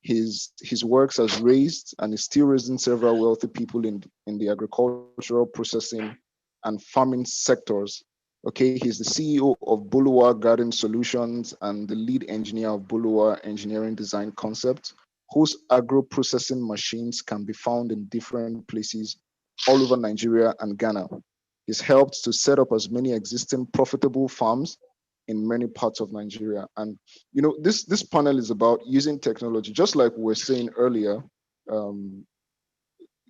His works has raised and is still raising several wealthy people in the agricultural, processing, and farming sectors. Okay, he's the CEO of Bulua Garden Solutions and the lead engineer of Bulua Engineering Design Concept, whose agro processing machines can be found in different places all over Nigeria and Ghana. He's helped to set up as many existing profitable farms in many parts of Nigeria. And this panel is about using technology, just like we were saying earlier. Um,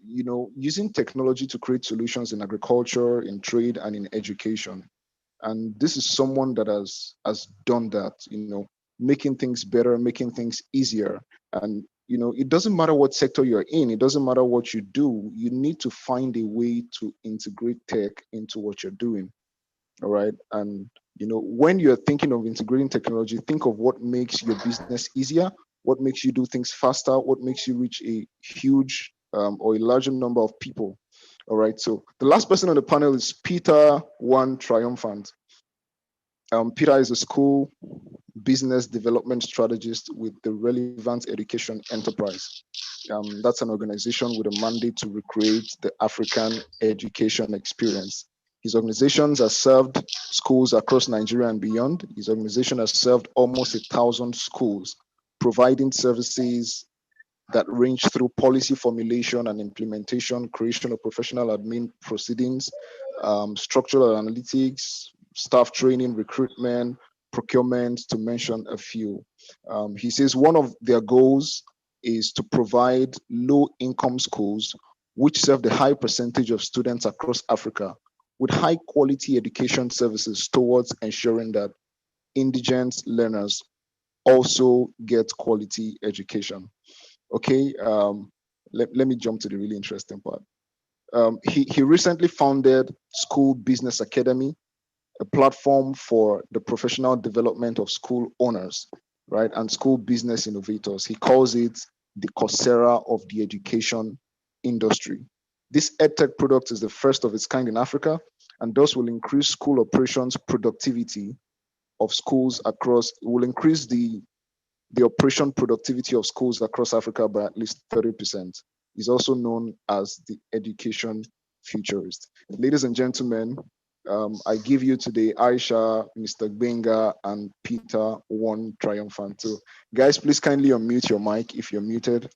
using technology to create solutions in agriculture, in trade, and in education. And this is someone that has done that, making things better, making things easier. And it doesn't matter what sector you're in, it doesn't matter what you do, you need to find a way to integrate tech into what you're doing. All right. And when you're thinking of integrating technology, think of what makes your business easier, what makes you do things faster, what makes you reach a huge or a larger number of people. All right. So the last person on the panel is Peter One Triumphant. Peter is a school business development strategist with the Relevant Education Enterprise. That's an organization with a mandate to recreate the African education experience. His organizations have served schools across Nigeria and beyond. His organization has served almost 1,000 schools, providing services that range through policy formulation and implementation, creation of professional admin proceedings, structural analytics, staff training, recruitment, procurement, to mention a few. He says one of their goals is to provide low-income schools which serve the high percentage of students across Africa with high-quality education services towards ensuring that indigent learners also get quality education. Okay, let me jump to the really interesting part. He recently founded School Business Academy, a platform for the professional development of school owners, right, and school business innovators. He calls it the Coursera of the education industry. This EdTech product is the first of its kind in Africa, and thus will increase school operations productivity of schools across, will increase the operation productivity of schools across Africa by at least 30%. He's also known as the education futurist. Ladies and gentlemen, I give you today Aisha, Mr. Benga, and Peter One Triumphant. So, guys, please kindly unmute your mic if you're muted.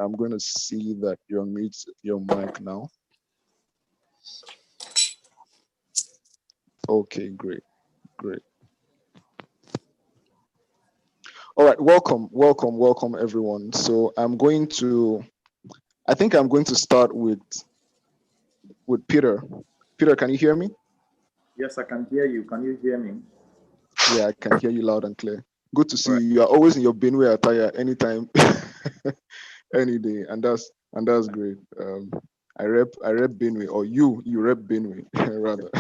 I'm going to see that you unmute your mic now. Okay, great, great. All right, welcome, everyone. So I think I'm going to start with Peter. Peter, can you hear me? Yes, I can hear you. Can you hear me? Yeah, I can hear you loud and clear. Good to see Right. you. You are always in your Benue attire anytime, any day, and that's great. I rep Benue, or you rep Benue rather.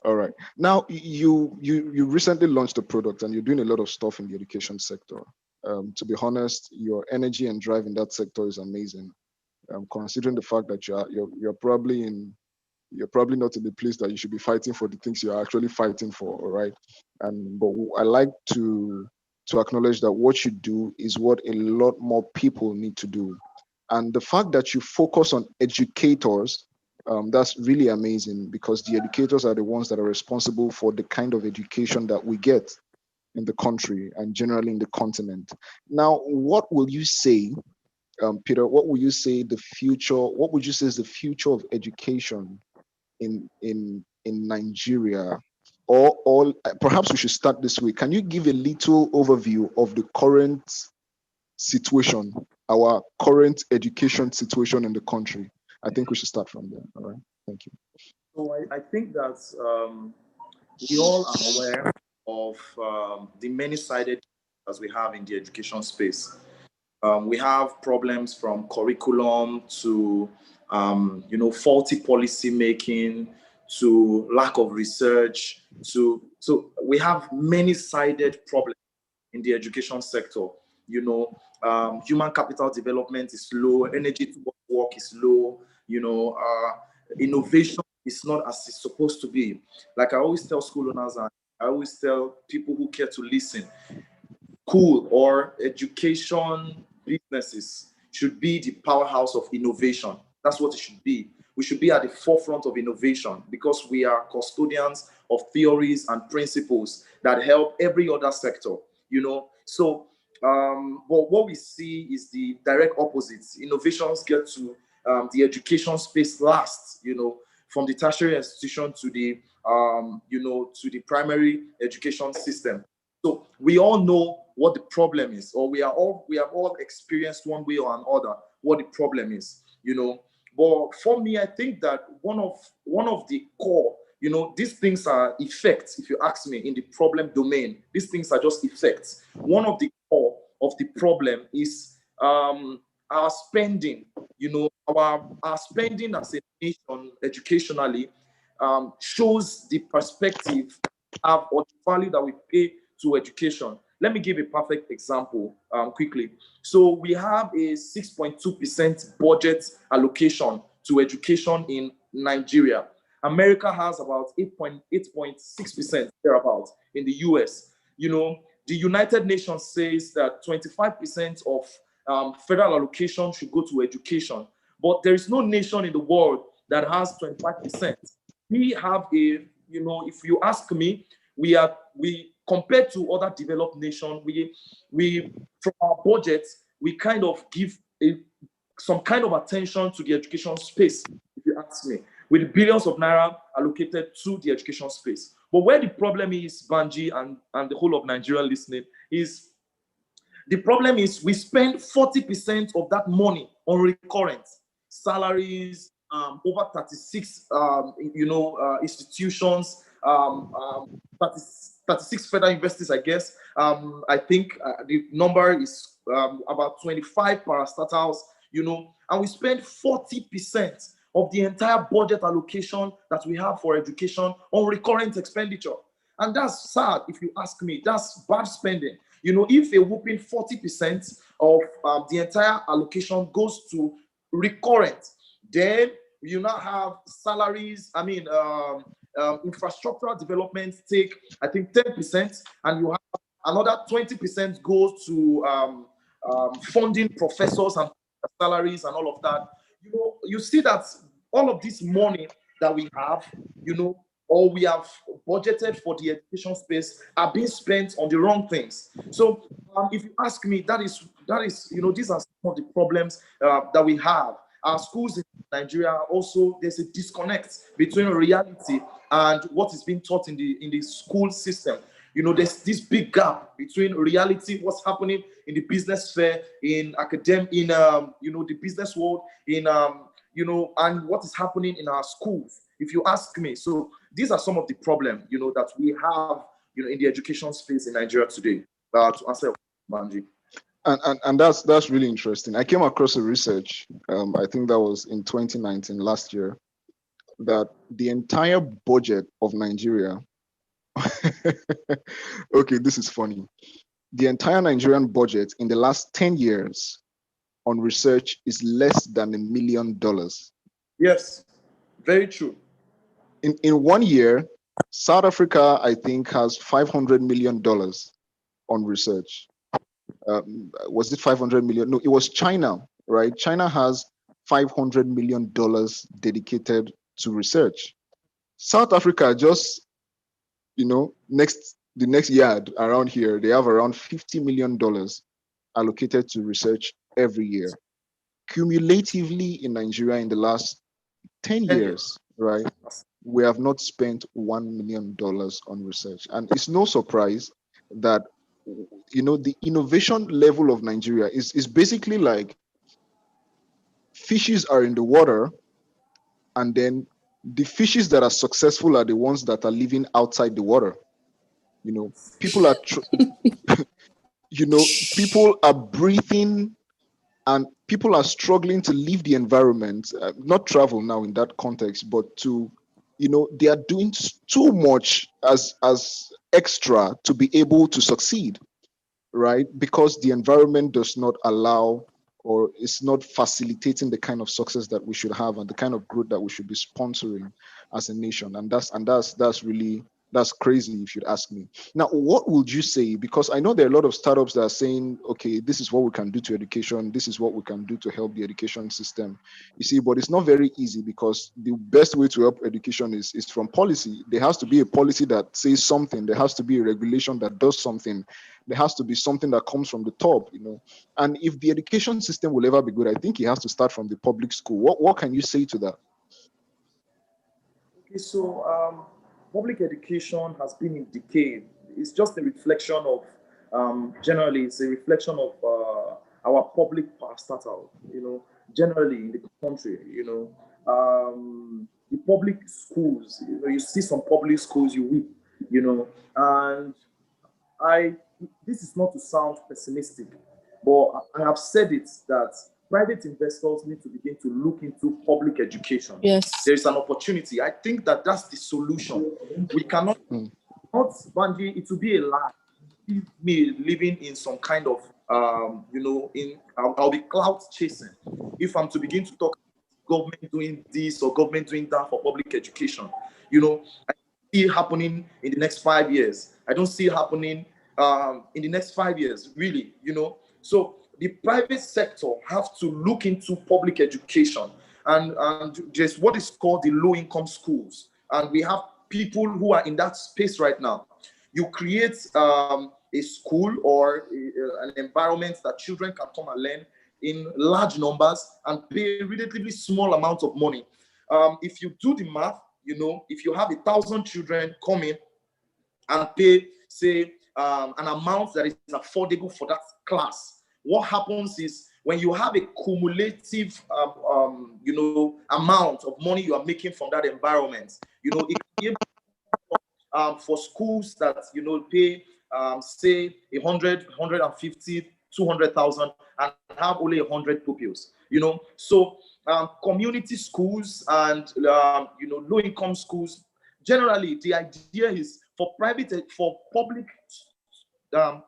All right. Now you recently launched a product and you're doing a lot of stuff in the education sector. To be honest, your energy and drive in that sector is amazing. Considering the fact that you're probably not in the place that you should be fighting for the things you're actually fighting for, all right? But I like to acknowledge that what you do is what a lot more people need to do. And the fact that you focus on educators, that's really amazing, because the educators are the ones that are responsible for the kind of education that we get in the country and generally in the continent. Now, what will you say, Peter, what would you say is the future of education in Nigeria? Or perhaps we should start this way. Can you give a little overview of the current situation, our current education situation in the country? I think we should start from there. All right. Thank you. So I think that we all are aware of the many-sided as we have in the education space. We have problems from curriculum to faulty policy making to lack of research so we have many-sided problems in the education sector. Human capital development is low, energy to work is low, innovation is not as it's supposed to be. Like I always tell school owners and I always tell people who care to listen, school or education businesses should be the powerhouse of innovation. That's what it should be. We should be at the forefront of innovation because we are custodians of theories and principles that help every other sector, So, but what we see is the direct opposites. Innovations get to the education space last, from the tertiary institution to the to the primary education system. So we all know what the problem is, or we have all experienced one way or another what the problem is, But for me, I think that one of the core, these things are effects, if you ask me, in the problem domain. These things are just effects. One of the core of the problem is our spending. Our spending as a nation educationally shows the perspective or the value that we pay to education. Let me give a perfect example quickly. So we have a 6.2% budget allocation to education in Nigeria. America has about 8.6% thereabouts in the US. The United Nations says that 25% of federal allocation should go to education. But there is no nation in the world that has 25%. We have if you ask me, we compared to other developed nations, we from our budget, we kind of give some kind of attention to the education space, if you ask me, with billions of naira allocated to the education space. But where the problem is, Banji and the whole of Nigeria listening, is the problem is we spend 40% of that money on recurrent salaries, over 36 institutions, 36 federal universities, I guess. I think the number is about 25 parastatals, and we spend 40% of the entire budget allocation that we have for education on recurrent expenditure. And that's sad, if you ask me. That's bad spending. If a whooping 40% of the entire allocation goes to recurrent, then you now have salaries, infrastructural development take, I think, 10%, and you have another 20% goes to funding professors and salaries and all of that. You see that all of this money that we have, or we have budgeted for the education space, are being spent on the wrong things. So if you ask me, that is, these are some of the problems that we have. Our schools in Nigeria also, there's a disconnect between reality and what is being taught in the school system. There's this big gap between reality, what's happening in the business sphere, in academic, in the business world, in and what is happening in our schools, if you ask me. So these are some of the problems, that we have, in the education space in Nigeria today. To answer, Banji. And that's really interesting. I came across a research, I think that was in 2019, last year, that the entire budget of Nigeria, okay, this is funny. The entire Nigerian budget in the last 10 years on research is less than $1 million. Yes, very true. In 1 year, South Africa, I think, has $500 million on research. Was it 500 million? No, it was China, right? China has $500 million dedicated to research. South Africa just, the next yard around here, they have around $50 million allocated to research every year. Cumulatively in Nigeria in the last 10 years, right, we have not spent $1 million on research. And it's no surprise that, the innovation level of Nigeria is basically like fishes are in the water, and then the fishes that are successful are the ones that are living outside the water. People are, people are breathing, and people are struggling to leave the environment, not travel now in that context, but to, they are doing too much as extra to be able to succeed, right? Because the environment does not allow, or is not facilitating the kind of success that we should have and the kind of growth that we should be sponsoring as a nation. And that's crazy, if you'd ask me. Now, what would you say? Because I know there are a lot of startups that are saying, okay, this is what we can do to education. This is what we can do to help the education system. You see, but it's not very easy, because the best way to help education is from policy. There has to be a policy that says something. There has to be a regulation that does something. There has to be something that comes from the top, And if the education system will ever be good, I think it has to start from the public school. What can you say to that? So, public education has been in decay. It's just a reflection of, generally, it's a reflection of our public parastatal, generally in the country, the public schools, you see some public schools, you weep, and I this is not to sound pessimistic, but I have said it that private investors need to begin to look into public education. Yes. There is an opportunity. I think that that's the solution. We cannot, not Banji, it will be a lie. Me living in some kind of, I'll be cloud chasing if I'm to begin to talk government doing this or government doing that for public education. I see it happening in the next 5 years. I don't see it happening in the next 5 years, really, So the private sector have to look into public education, and just what is called the low income schools. And we have people who are in that space right now. You create a school or an environment that children can come and learn in large numbers and pay a relatively small amount of money. If you do the math, if you have 1,000 children coming and pay, say, an amount that is affordable for that class, what happens is when you have a cumulative, amount of money you are making from that environment, it can be for schools that pay say 100, 150, 200,000 and have only 100 pupils. So community schools and low income schools, generally the idea is for public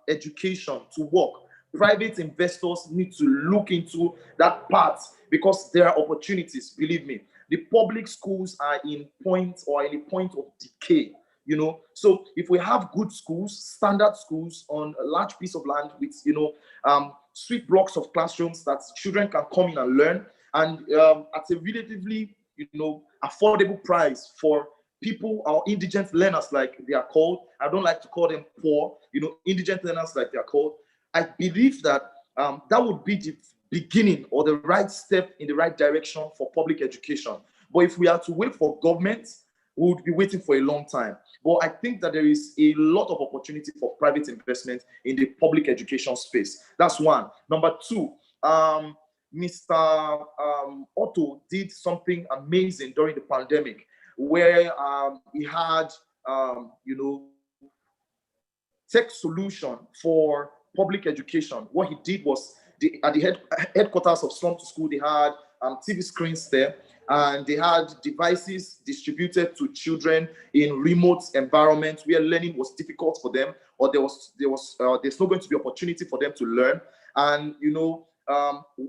education to work. Private investors need to look into that part because there are opportunities. Believe me, the public schools are in a point of decay. So if we have good schools, standard schools on a large piece of land with sweet blocks of classrooms that children can come in and learn, and at a relatively affordable price for people, our indigent learners, like they are called. I don't like to call them poor, indigent learners, like they are called. I believe that that would be the beginning or the right step in the right direction for public education. But if we are to wait for government, we would be waiting for a long time. But I think that there is a lot of opportunity for private investment in the public education space. That's one. Number two, Mr. Otto did something amazing during the pandemic, where he had, tech solution for public education. What he did was, at the headquarters of Slum to School, they had TV screens there, and they had devices distributed to children in remote environments where learning was difficult for them, or there's not going to be opportunity for them to learn. And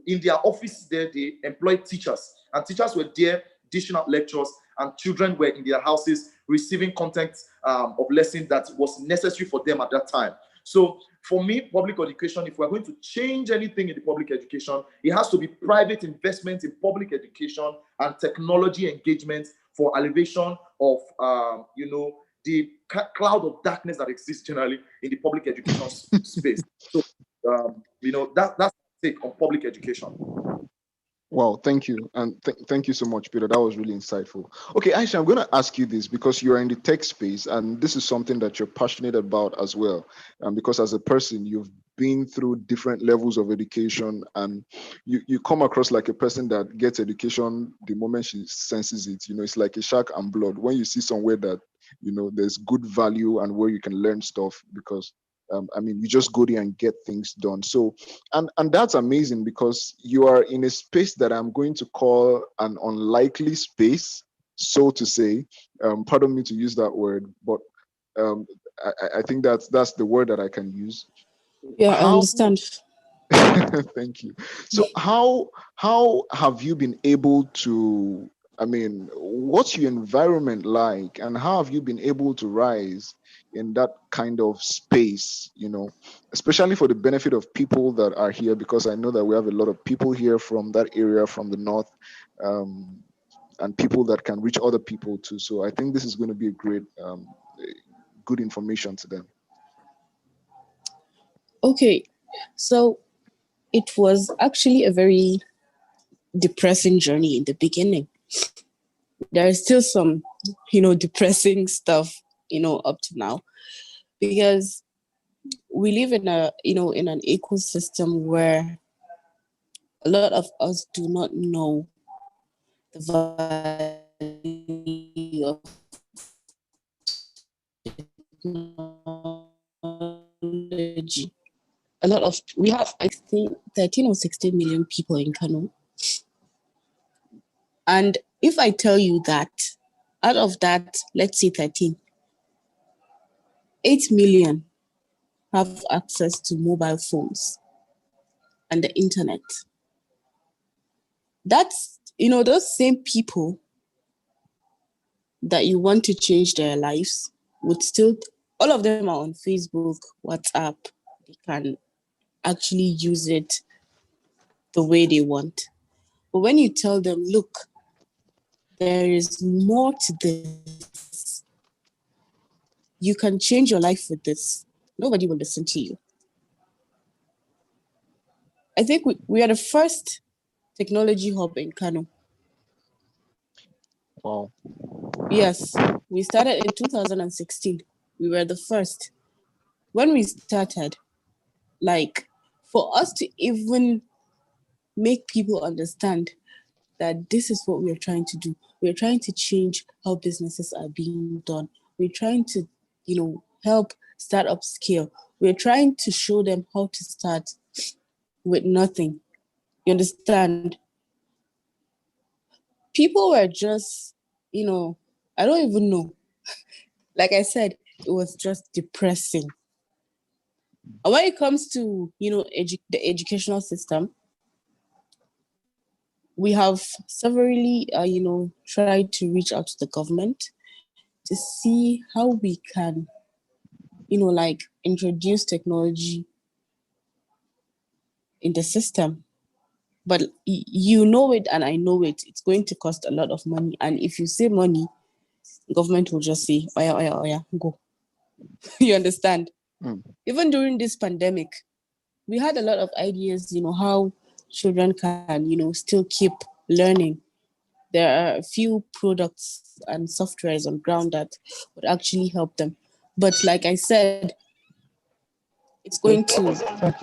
in their office there, they employed teachers, and teachers were there dishing out lectures, and children were in their houses receiving content of lessons that was necessary for them at that time. So for me, public education, if we're going to change anything in the public education, it has to be private investment in public education and technology engagement for elevation of, the cloud of darkness that exists generally in the public education space. So, that's the take on public education. Wow, thank you. And thank you so much, Peter. That was really insightful. Okay, Aisha, I'm going to ask you this because you're in the tech space and this is something that you're passionate about as well. Because as a person, you've been through different levels of education and you come across like a person that gets education the moment she senses it. It's like a shark and blood. When you see somewhere that, there's good value and where you can learn stuff because you just go there and get things done. So, and that's amazing because you are in a space that I'm going to call an unlikely space, so to say. Pardon me to use that word, but I think that's the word that I can use. Yeah, I understand. Thank you. So, how have you been able to? What's your environment like, and how have you been able to rise in that kind of space, especially for the benefit of people that are here, because I know that we have a lot of people here from that area, from the north, and people that can reach other people too. So I think this is going to be a great, good information to them. Okay, so it was actually a very depressing journey in the beginning. there is still some, depressing stuff, up to now, because we live in in an ecosystem where a lot of us do not know the value of technology. We have, I think, 13 or 16 million people in Kano. And if I tell you that out of that, let's say 13, 8 million have access to mobile phones and the internet. That's, those same people that you want to change their lives would still, all of them are on Facebook, WhatsApp. They can actually use it the way they want. But when you tell them, look, there is more to this, you can change your life with this, nobody will listen to you. I think we are the first technology hub in Kano. Wow. Yes, we started in 2016. We were the first. When we started, like, for us to even make people understand that this is what we're trying to do. We're trying to change how businesses are being done. We're trying to, help startups scale. We're trying to show them how to start with nothing. You understand? People were just, I don't even know. Like I said, it was just depressing. And when it comes to, the educational system, we have severally, tried to reach out to the government to see how we can, like, introduce technology in the system. But you know it and I know it. It's going to cost a lot of money. And if you say money, government will just say, oh yeah, go. You understand? Mm. Even during this pandemic, we had a lot of ideas, how children can, still keep learning. There are a few products and softwares on ground that would actually help them. But like I said, it's going to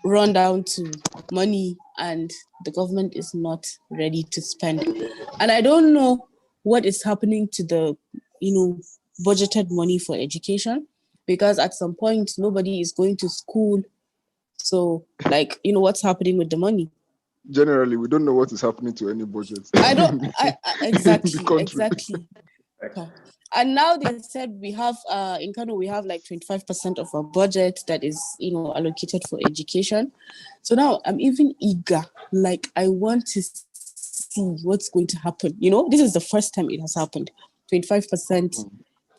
run down to money and the government is not ready to spend. And I don't know what is happening to the, budgeted money for education, because at some point nobody is going to school. So, like, what's happening with the money? Generally, we don't know what is happening to any budget. Exactly. Right. Okay. And now they said we have in Kano we have like 25% of our budget that is allocated for education. So now I'm even eager, like I want to see what's going to happen. This is the first time it has happened. 25%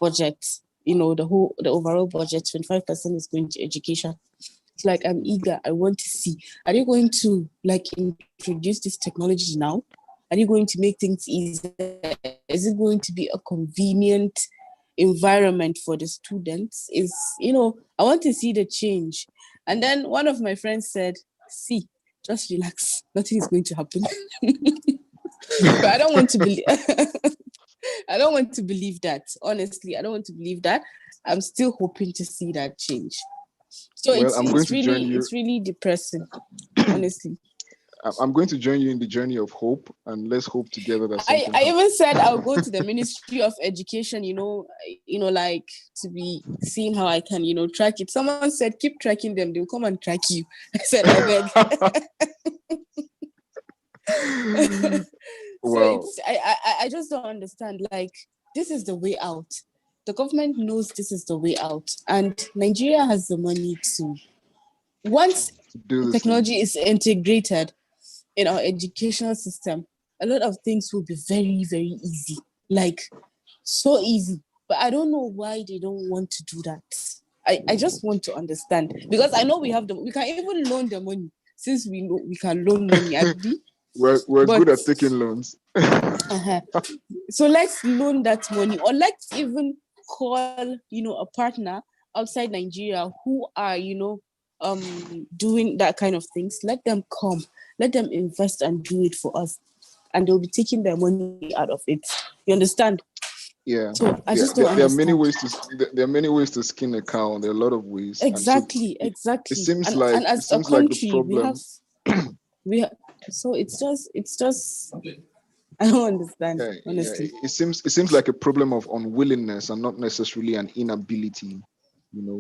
budget, the overall budget, 25% is going to education. It's like I'm eager. I want to see. Are they going to like introduce this technology now? Are you going to make things easier? Is it going to be a convenient environment for the students? I want to see the change. And then one of my friends said, see, just relax. Nothing is going to happen. But I don't want to believe I don't want to believe that. Honestly, I don't want to believe that. I'm still hoping to see that change. So Well, I'm going to join you. it's really depressing, honestly. I'm going to join you in the journey of hope, and let's hope together that something I happens. even said I'll go to the Ministry of Education, like to be seeing how I can, track it. Someone said, keep tracking them, they'll come and track you. I said, I beg. So Wow. I just don't understand. Like, this is the way out. The government knows this is the way out. And Nigeria has the money to, once Do this technology is integrated in our educational system, a lot of things will be very, very easy. Like, so easy. But I don't know why they don't want to do that. I just want to understand. Because I know we can even loan the money, since we know we can loan money, Abby. We're good at taking loans. So let's loan that money, or let's even call, a partner outside Nigeria who are, doing that kind of things. Let them come, let them invest and do it for us. and they'll be taking their money out of it. You understand? Yeah. So I Yeah. just don't There are many understand. ways there are many ways to skin a cow. There are a lot of ways. Exactly, It exactly. seems And like as a the country, problem. so it's just I don't understand, Yeah, honestly. it seems like a problem of unwillingness and not necessarily an inability,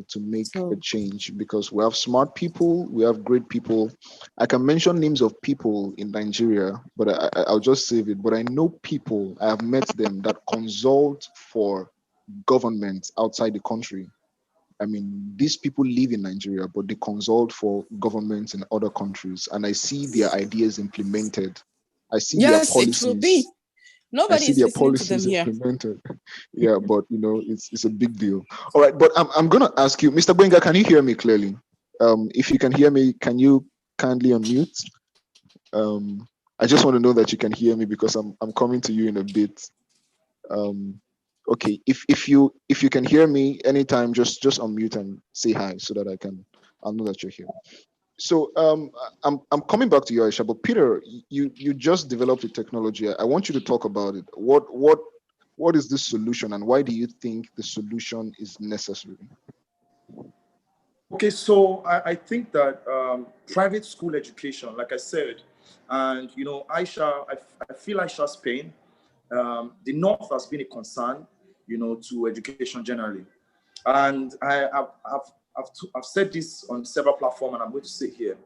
to make a So change, because we have smart people, we have great people. I can mention names of people in Nigeria, but I'll just save it. But I know people, I have met them, that consult for government outside the country. I mean, these people live in Nigeria, but they consult for governments in other countries, and I see their ideas implemented. I see their yes, it will be. policies I Nobody see is their listening to them policies here. implemented. Yeah, but it's a big deal. All right, but I'm gonna ask you, Mr. Gwenga, can you hear me clearly? If you can hear me, can you kindly unmute? I just want to know that you can hear me, because I'm coming to you in a bit. Okay, if you can hear me anytime, just unmute and say hi so that I'll know that you're here. So I'm coming back to you, Aisha. But Peter, you just developed a technology. I want you to talk about it. What is this solution, and why do you think the solution is necessary? Okay, so I think that private school education, like I said, and Aisha, I feel Aisha's pain. The North has been a concern, to education generally, and I've said this on several platforms, and I'm going to say here.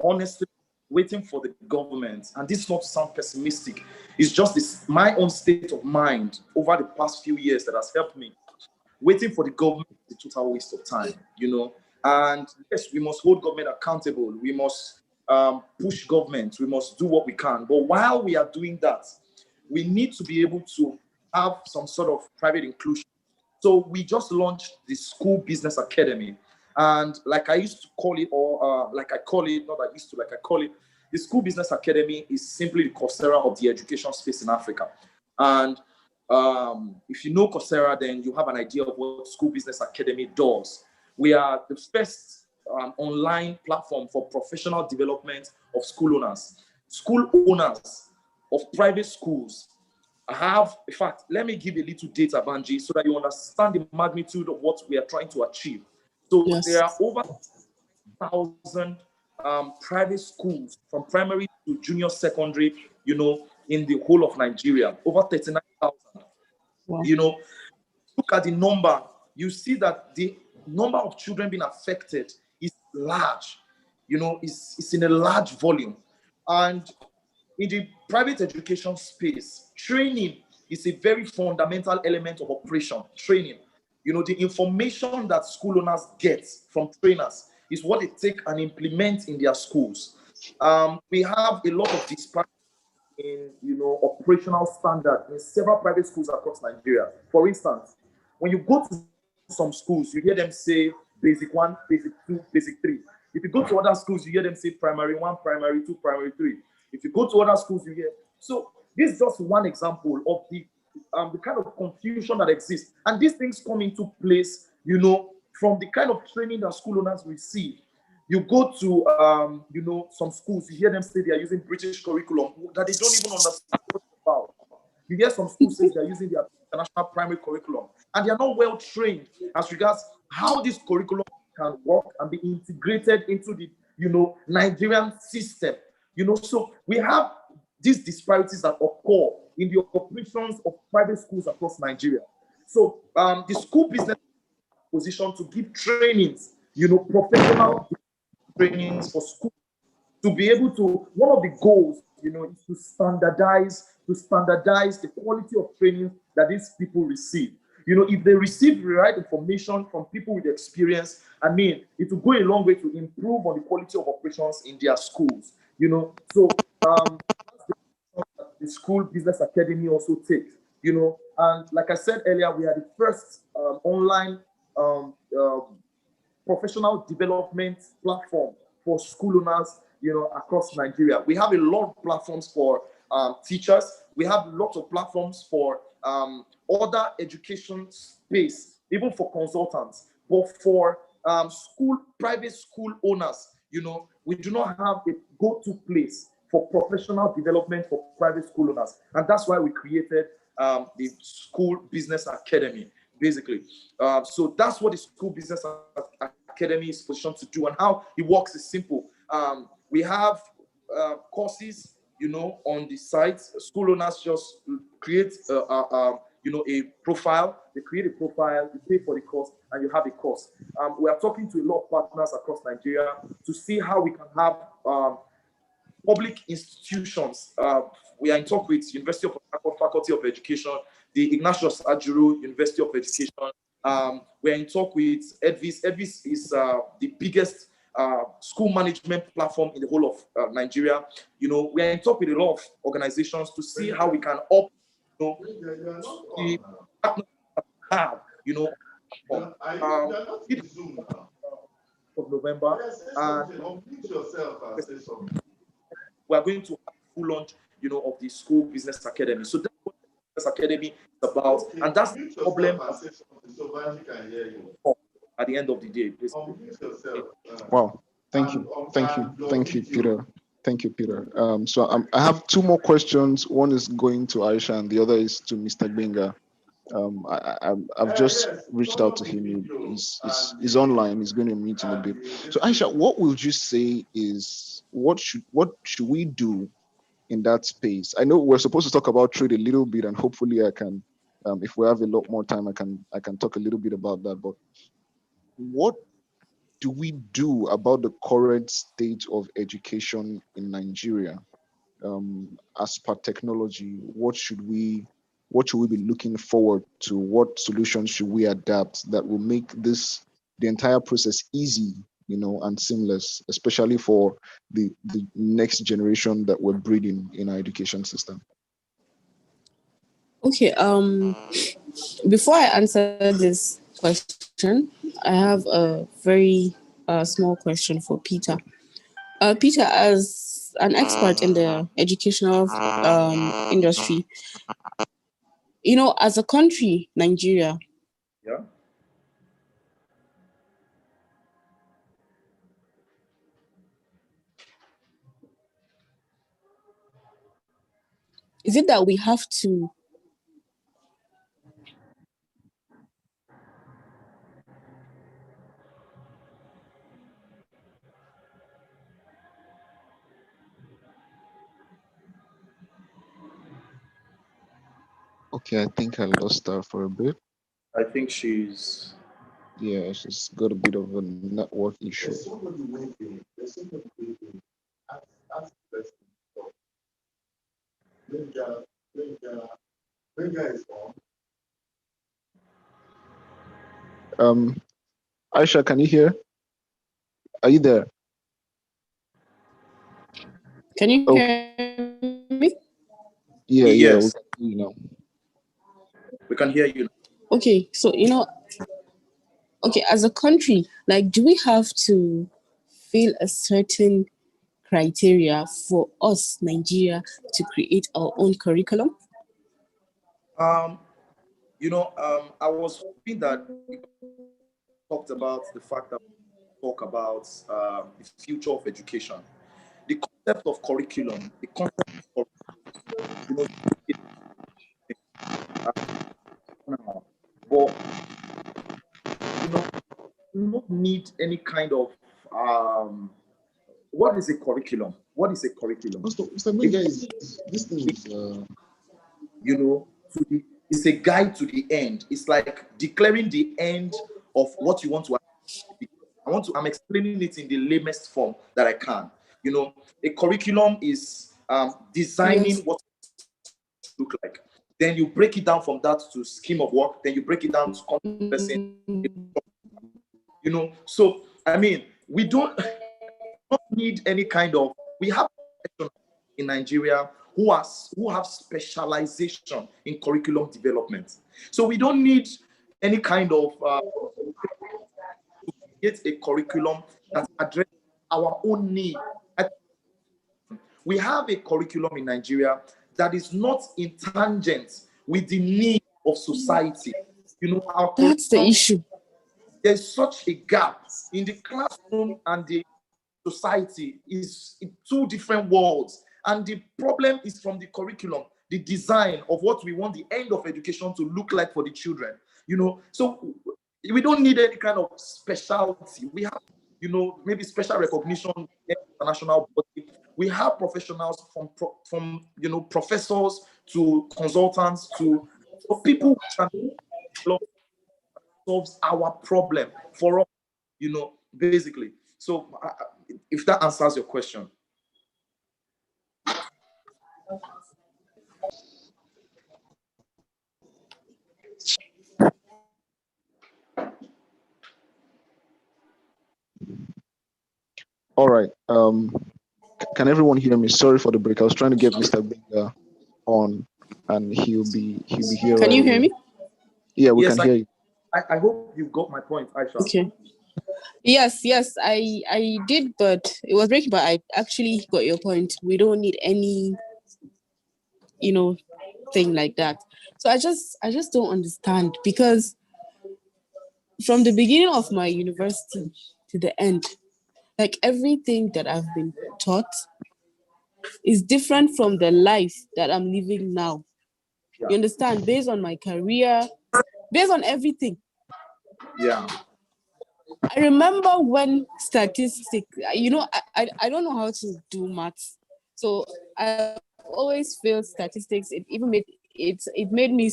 Honestly, waiting for the government, and this is not to sound pessimistic, it's just my own state of mind over the past few years that has helped me. Waiting for the government is a total waste of time. And yes, we must hold government accountable. We must push government. We must do what we can. But while we are doing that, we need to be able to have some sort of private inclusion. So we just launched the School Business Academy. And like I used to call it, or like I call it, not I used to, like I call it, the School Business Academy is simply the Coursera of the education space in Africa. And if you know Coursera, then you have an idea of what School Business Academy does. We are the first online platform for professional development of school owners. School owners of private schools in fact, let me give you a little data, Banji, so that you understand the magnitude of what we are trying to achieve. So there Yes. are over 1,000 private schools from primary to junior secondary, in the whole of Nigeria, over 39,000. Wow. Look at the number, you see that the number of children being affected is large, it's in a large volume. And in the private education space, training is a very fundamental element of operation. Training, the information that school owners get from trainers is what they take and implement in their schools. We have a lot of disparity in operational standard in several private schools across Nigeria. For instance, when you go to some schools, you hear them say basic one, basic two, basic three. If you go to other schools, you hear them say primary one, primary two, primary three. If you go to other schools, you hear. So this is just one example of the kind of confusion that exists. And these things come into place, from the kind of training that school owners receive. You go to, some schools, you hear them say they are using British curriculum that they don't even understand what it's about. You hear some schools say they're using their international primary curriculum, and they are not well trained as regards how this curriculum can work and be integrated into the, Nigerian system. So we have these disparities that occur in the operations of private schools across Nigeria. So the school business position to give trainings, professional trainings for school to be able to, one of the goals, is to standardize the quality of training that these people receive. If they receive the right information from people with experience, I mean, it will go a long way to improve on the quality of operations in their schools. So the School Business Academy also takes. And like I said earlier, we are the first online professional development platform for school owners, across Nigeria. We have a lot of platforms for teachers. We have lots of platforms for other education space, even for consultants. But for private school owners, we do not have a go-to place for professional development for private school owners. And that's why we created the School Business Academy, basically. So that's what the School Business Academy is positioned to do. And how it works is simple. We have courses, on the site. School owners just create, a profile. They create a profile, you pay for the course, and you have a course. We are talking to a lot of partners across Nigeria to see how we can have public institutions. We are in talk with University of Port Harcourt Faculty of Education, the Ignatius Ajuru University of Education. We're in talk with Edvis. Edvis is the biggest school management platform in the whole of Nigeria. We're in talk with a lot of organizations to see how we can up, the partners that we have, of November, and we are going to have full launch, of the School Business Academy. So that's what the Business Academy is about, and that's the problem at the end of the day. Wow, thank you, Peter. Thank you, Peter. So I have two more questions. One is going to Aisha, and the other is to Mr. Gbenga. I've just reached out to him. He's online. He's going to meet in a bit. So Aisha, what would you say is what should we do in that space? I know we're supposed to talk about trade a little bit, and hopefully I can, if we have a lot more time, I can talk a little bit about that. But what do we do about the current state of education in Nigeria? As per technology, what should we be looking forward to? What solutions should we adapt that will make the entire process easy, and seamless, especially for the next generation that we're breeding in our education system? Okay, before I answer this question, I have a very small question for Peter. Peter, as an expert in the educational industry, as a country, Nigeria, Yeah. is it that we have to Okay, I think I lost her for a bit. I think she's She's got a bit of a network issue. Aisha, can you hear? Are you there? Can you hear me? Yeah, yes, we can hear you now. we can hear you. Okay, so okay, as a country, do we have to fill a certain criteria for us, Nigeria, to create our own curriculum? I was hoping that we talked about the fact that we talk about the future of education, the concept of curriculum, the concept of now. But you don't need any kind of what is a curriculum? What is a curriculum? Mr. Gbenga, this thing is it's a guide to the end. It's like declaring the end of what you want to I'm explaining it in the lamest form that I can. A curriculum is designing what it look like. Then you break it down from that to scheme of work. Then you break it down to content. So I mean, we don't need any kind of. We have in Nigeria who have specialization in curriculum development. So we don't need any kind of create a curriculum that addresses our own need. We have a curriculum in Nigeria that is not in tangent with the need of society. That's the issue. There's such a gap in the classroom and the society is in two different worlds. And the problem is from the curriculum, the design of what we want the end of education to look like for the children. So we don't need any kind of specialty. We have, maybe special recognition, international body. We have professionals from professors to consultants to people who can solves our problem for us, basically. So if that answers your question. All right. Can everyone hear me? Sorry for the break. I was trying to get Mr. Benga on, and he'll be here Can right you hear away. me? Yeah, we Yes, can hear you. I hope you got my point, Aisha. Okay. Yes, I did, but it was breaking, but I actually got your point. We don't need any, thing like that. So I just don't understand, because from the beginning of my university to the end, like everything that I've been taught is different from the life that I'm living now. Yeah. You understand? Based on my career, based on everything. Yeah. I remember when statistics, I don't know how to do maths. So I've always failed statistics. It made me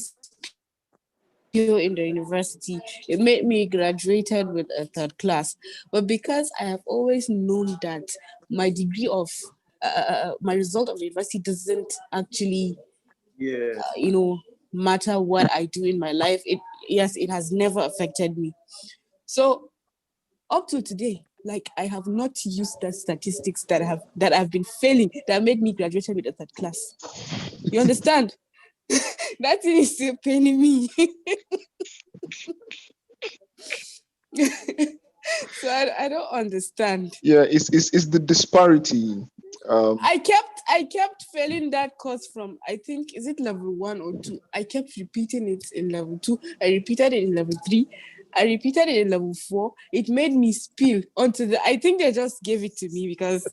still in the university. It made me graduated with a third class. But because I have always known that my degree of my result of university doesn't actually Yes. matter what I do in my life, it has never affected me. So up to today, like I have not used the statistics that I've been failing that made me graduated with a third class. You understand? That thing is still paining me. So I don't understand. Yeah, it's the disparity. I kept failing that course from, I think, is it level 1 or 2? I kept repeating it in level 2. I repeated it in level 3. I repeated it in level 4. It made me spill onto I think they just gave it to me because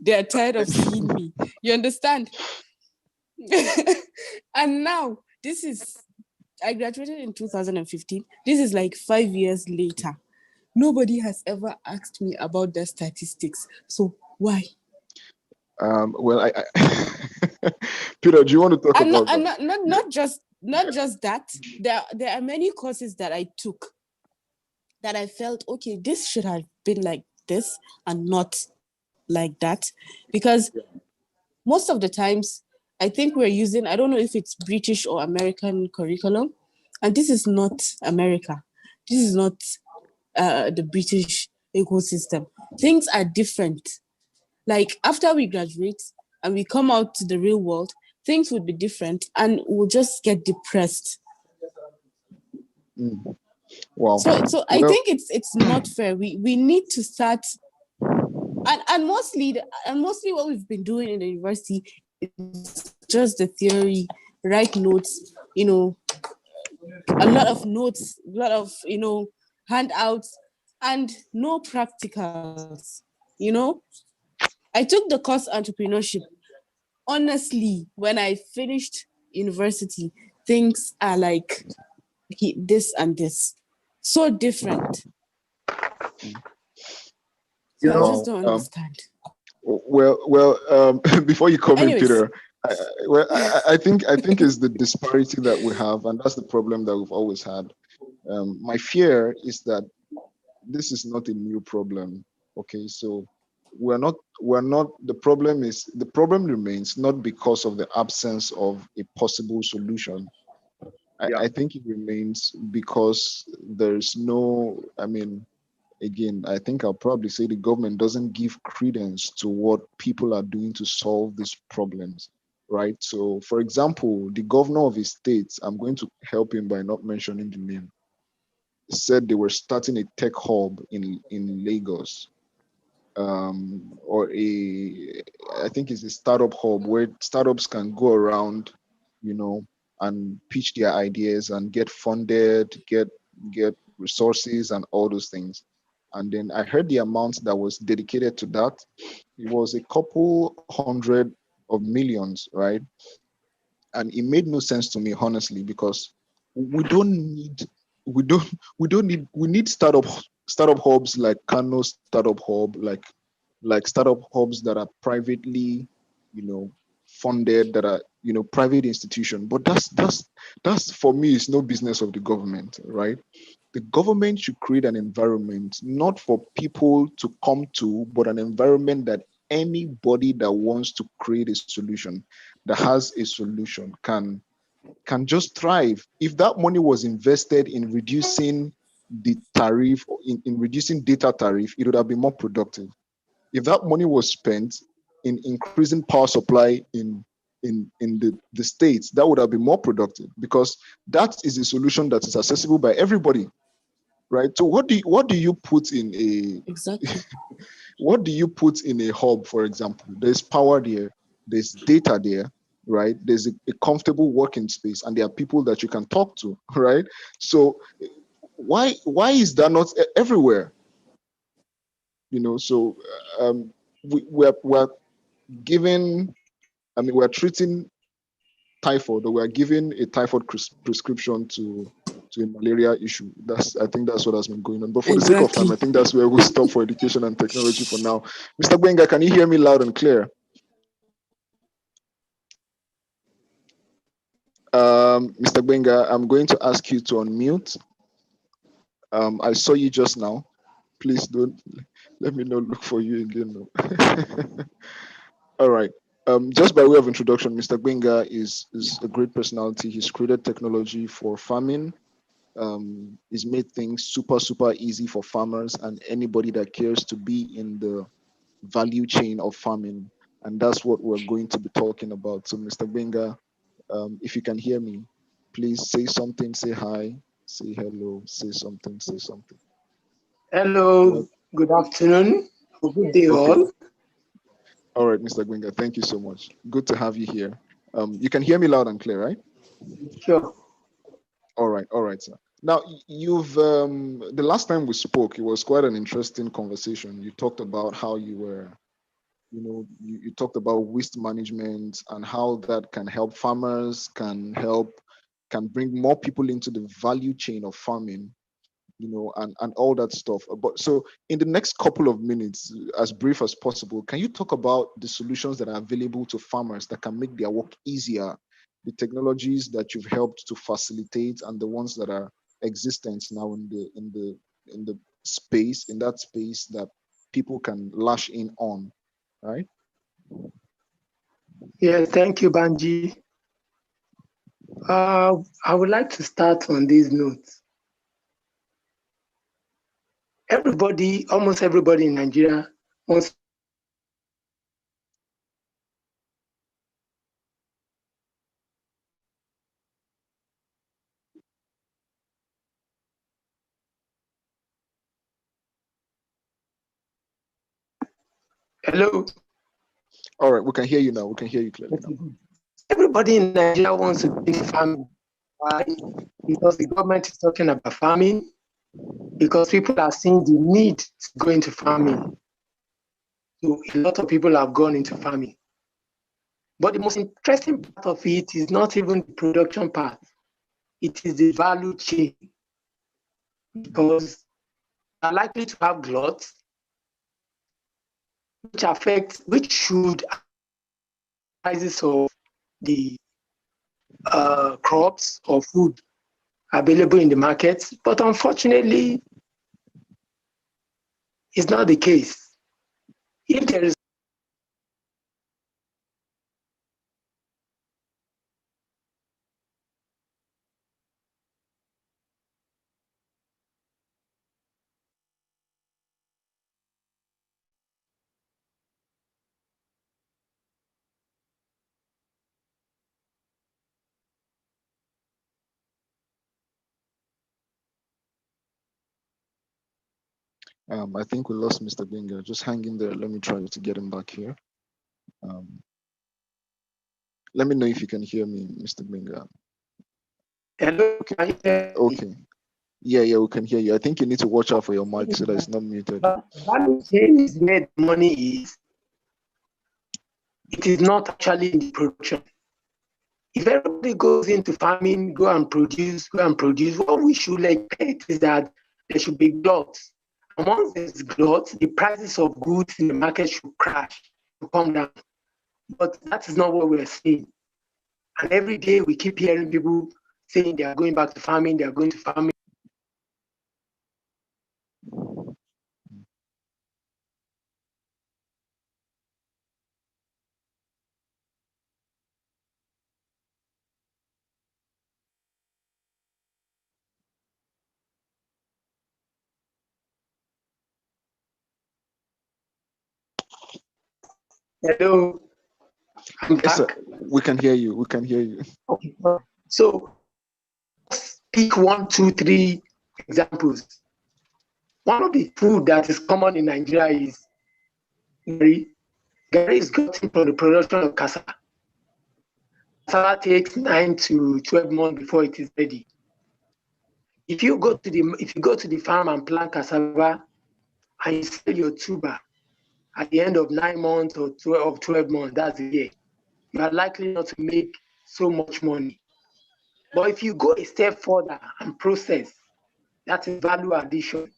they're tired of seeing me. You understand? And now I graduated in 2015. This is like 5 years later. Nobody has ever asked me about the statistics. So why? Well, Peter, do you want to talk And about that? not just that. There are many courses that I took that I felt, okay, this should have been like this and not like that, because most of the times I think we're using, I don't know if it's British or American curriculum, and this is not America. This is not the British ecosystem. Things are different. Like after we graduate and we come out to the real world, things would be different and we'll just get depressed. Wow. So I Well, think it's not fair. We need to start, and mostly what we've been doing in the university is just the theory, write notes, a lot of notes, a lot of handouts, and no practicals. I took the course entrepreneurship. Honestly, when I finished university, things are like this and this, so different. So I wow. just don't understand. Before you come in, Anyways, Peter, I think it's the disparity that we have, and that's the problem that we've always had. My fear is that this is not a new problem. Okay, so we're not the problem remains not because of the absence of a possible solution. Yeah. I think it remains because there's no, I mean, again, I think I'll probably say the government doesn't give credence to what people are doing to solve these problems, right? So, for example, the governor of his state, I'm going to help him by not mentioning the name, said they were starting a tech hub in Lagos, or I think it's a startup hub where startups can go around, you know, and pitch their ideas and get funded, get resources and all those things. And then I heard the amount that was dedicated to that. It was a couple hundred of millions, right? And it made no sense to me, honestly, because we don't need we need startup hubs like Kano startup hub, like startup hubs that are privately, funded, that are, private institution. But that's for me, it's no business of the government, right? The government should create an environment not for people to come to, but an environment that anybody that wants to create a solution, that has a solution, can just thrive. If that money was invested in reducing the tariff, in reducing data tariff, it would have been more productive. If that money was spent in increasing power supply in the states, that would have been more productive, because that is a solution that is accessible by everybody, right? So what do you put in a Exactly. what do you put in a hub, for example? There's power there, there's data there, right? There's a comfortable working space, and there are people that you can talk to, right? So why is that not everywhere? So we're giving, we're treating typhoid, or we're giving a typhoid prescription to a malaria issue. I think that's what has been going on. But for the sake of time, Exactly. I think that's where we'll stop for education and technology for now. Mr. Benga, can you hear me loud and clear? Mr. Benga, I'm going to ask you to unmute. I saw you just now. Please don't let me not look for you again. No. All right. Just by way of introduction, Mr. Benga is a great personality. He's created technology for farming. He's made things super easy for farmers and anybody that cares to be in the value chain of farming. And that's what we're going to be talking about. So, Mr. Benga, if you can hear me, please say something, say hi, say hello, say something, say something. Hello, Well, good afternoon, or good day okay. all. All right, Mr. Benga, thank you so much. Good to have you here. You can hear me loud and clear, right? Sure. All right, sir. Now, you've the last time we spoke, it was quite an interesting conversation. You talked about how you were, you talked about waste management and how that can help farmers, can bring more people into the value chain of farming, and all that stuff. But so in the next couple of minutes, as brief as possible, can you talk about the solutions that are available to farmers that can make their work easier, the technologies that you've helped to facilitate, and the ones that are existent now in the space, in that space that people can lash in on, right? Yeah, thank you, Banji. I would like to start on this note. Almost everybody in Nigeria wants. Hello. All right, we can hear you now. We can hear you clearly now. Okay, good. Everybody in Nigeria wants to go into farming. Why? Because the government is talking about farming, because people are seeing the need to go into farming. So a lot of people have gone into farming. But the most interesting part of it is not even the production part. It is the value chain, because are likely to have gluts, which should prices of the crops or food available in the market. But unfortunately, it's not the case. If there is I think we lost Mr. Binger. Just hang in there. Let me try to get him back here. Um, Let me know if you can hear me, Mr. Binger. hello, can you hear me? Okay. Yeah, we can hear you. I think you need to watch out for your mic so that it's not muted. But value chain is where the money is. it is not actually in the production. If everybody goes into farming, go and produce, what we should expect is that there should be glut. And once there's glut, the prices of goods in the market should crash, to come down. But that is not what we're seeing. And every day we keep hearing people saying they are going back to farming, they are going to farming. Hello, I'm Yes, sir. back. We can hear you. We can hear you. Okay. So pick 1, 2, 3 examples. One of the food that is common in Nigeria is gari. Gari is gotten from the production of cassava. Cassava takes 9 to 12 months before it is ready. If you go to the farm and plant cassava and you sell your tuber at the end of 9 months or 12 months, that's a year, you are likely not to make so much money. But if you go a step further and process, that is value addition.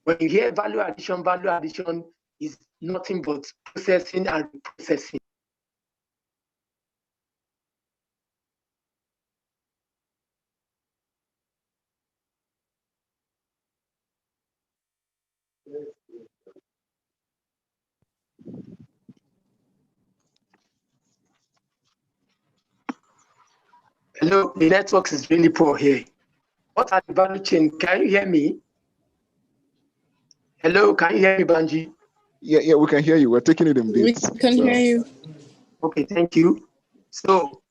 When you hear value addition is nothing but processing and reprocessing. Hello, the network is really poor here. What are the value chain? Can you hear me? Hello, can you hear me, Banji? Yeah, we can hear you. We're taking it in We bits. can So hear you. Okay, thank you. So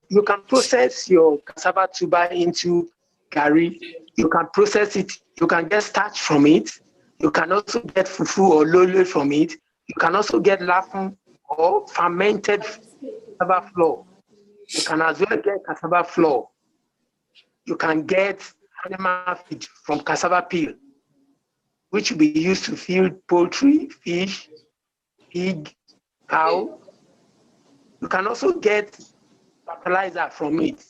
you can process your cassava tuber into gari. You can process it. You can get starch from it. You can also get fufu or lolo from it. You can also get lafun or fermented cassava flour. You can as well get cassava flour. You can get animal feed from cassava peel, which will be used to feed poultry, fish, pig, cow. You can also get fertilizer from it.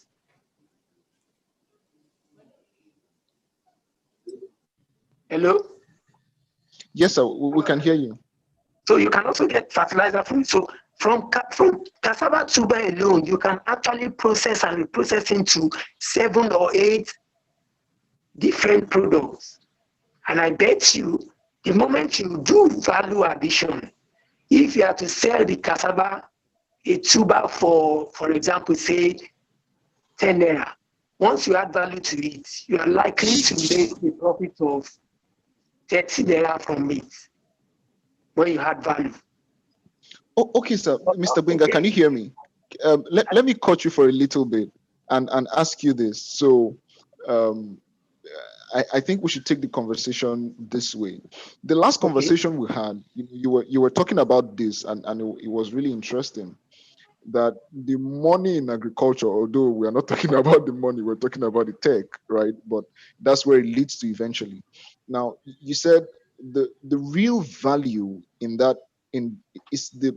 Hello? yes, sir. We can hear you. So you can also get fertilizer from it. So from cassava tuber alone, you can actually process and reprocess into 7 or 8 different products. And I bet you, the moment you do value addition, if you are to sell the cassava, a tuber for example, say 10 naira, once you add value to it, you are likely to make a profit of 30 naira from it when you add value. Oh, okay, sir. Mr. Binga, can you hear me? Let me cut you for a little bit and ask you this. So um, I think we should take the conversation this way. The last Okay. conversation we had, you were talking about this, and it was really interesting. That the money in agriculture, although we are not talking about the money, we're talking about the tech, right? But that's where it leads to eventually. Now, you said the real value in that in is the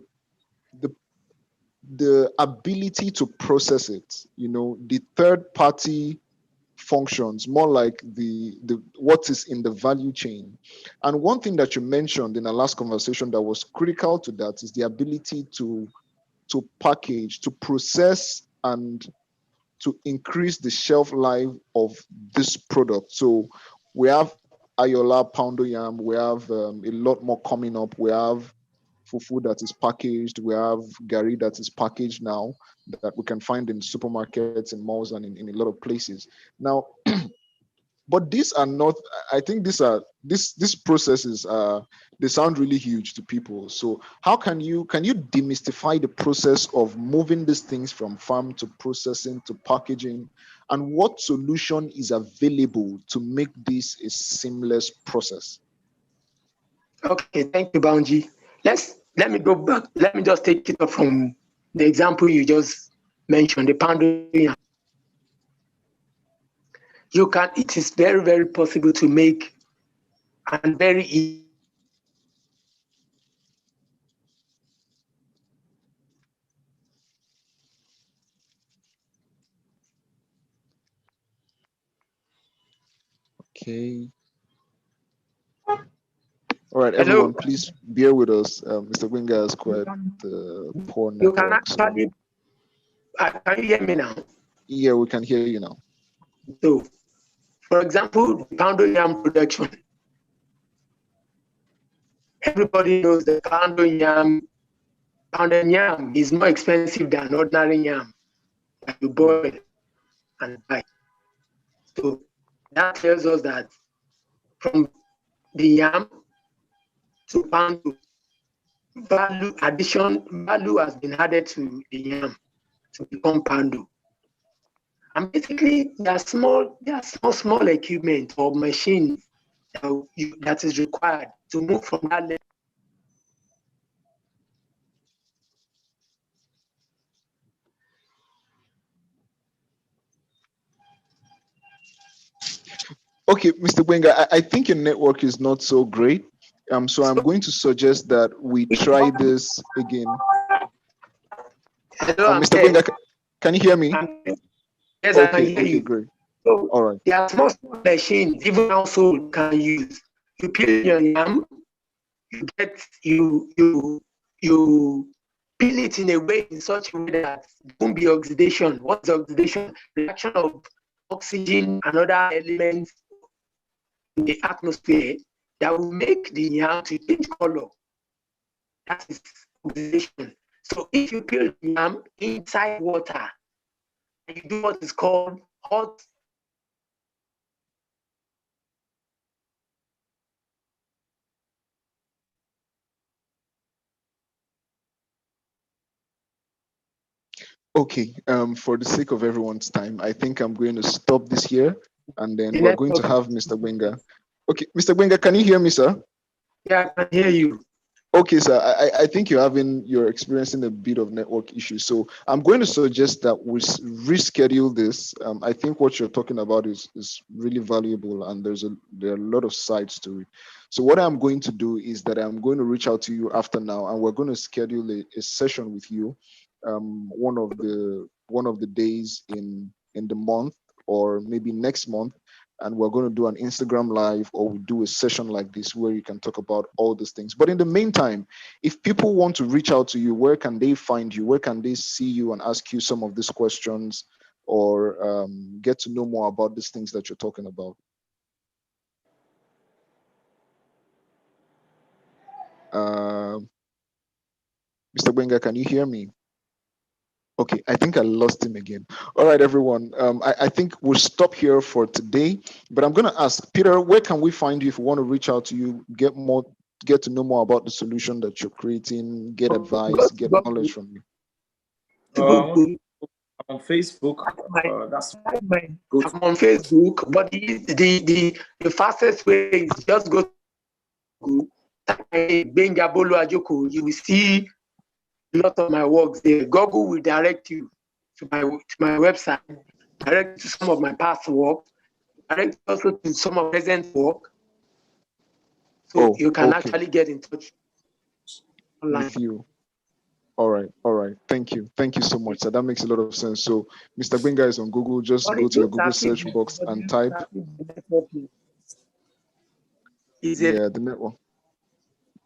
the ability to process it. The third party functions more like the what is in the value chain. And one thing that you mentioned in our last conversation that was critical to that is the ability to package, to process, and to increase the shelf life of this product. So we have Ayola Poundo Yam, we have a lot more coming up. We have fufu that is packaged, we have gari that is packaged now that we can find in supermarkets and malls and in a lot of places. Now, but these are not, I think these processes they sound really huge to people. So how can you demystify the process of moving these things from farm to processing to packaging, and what solution is available to make this a seamless process? Okay, thank you, Bounji. Let me go back. Let me just take it up from the example you just mentioned, the pounding. It is very, very possible to make and very easy Okay. All right, Hello. everyone, please bear with us. Mr. Winga has quite poor You can network. So actually, can you hear me now? yeah, we can hear you now. So, for example, the pounded yam production. Everybody knows the pounded yam is more expensive than ordinary yam that you boil and buy. So that tells us that from the yam to pounded, value has been added to the yam to become pounded. And basically, there are small equipment or machines that is required to move from that level. Okay, Mr. Wenga, I think your network is not so great. So I'm going to suggest that we try this again. Hello, I'm Mr. here. Wenga, can you hear me? Yes, I can Okay, hear okay, you. great. So All right. there are small machines, even household can use. You peel your yam, you peel it in a way in such a way that there won't be oxidation. What's oxidation? Reaction of oxygen and other elements in the atmosphere that will make the yam to change color. That is oxidation. So if you peel the yam inside water, and you do what is called hot. Okay, for the sake of everyone's time, I think I'm going to stop this here, and then The we're going to network. have Mr. Wenga. Okay, Mr. Wenga, can you hear me, sir? Yeah, I can hear you. Okay, sir. I think you're experiencing a bit of network issues. So I'm going to suggest that we reschedule this. I think what you're talking about is really valuable, and there are a lot of sides to it. So what I'm going to do is that I'm going to reach out to you after now, and we're going to schedule a session with you, one of the days in the month, or maybe next month, and we're going to do an Instagram live, or we do a session like this where you can talk about all these things. But in the meantime, if people want to reach out to you, where can they find you? Where can they see you and ask you some of these questions, or get to know more about these things that you're talking about? Uh, Mr. Benga, can you hear me? Okay, I think I lost him again. All right, everyone. I think we'll stop here for today. But I'm going to ask Peter, where can we find you if we want to reach out to you, get to know more about the solution that you're creating, get advice, get knowledge from you? On Facebook, that's I'm on Facebook, but the fastest way is just go to Google, type Benga Bolu Ajoko. You will see a lot of my works there. Google will direct you to my website, direct to some of my past work, direct also to some of present work. So you can actually get in touch online. With you. All right. Thank you so much. So that makes a lot of sense. So Mr. Benga is on Google. Just go to your Google search box and type. Yeah, the network.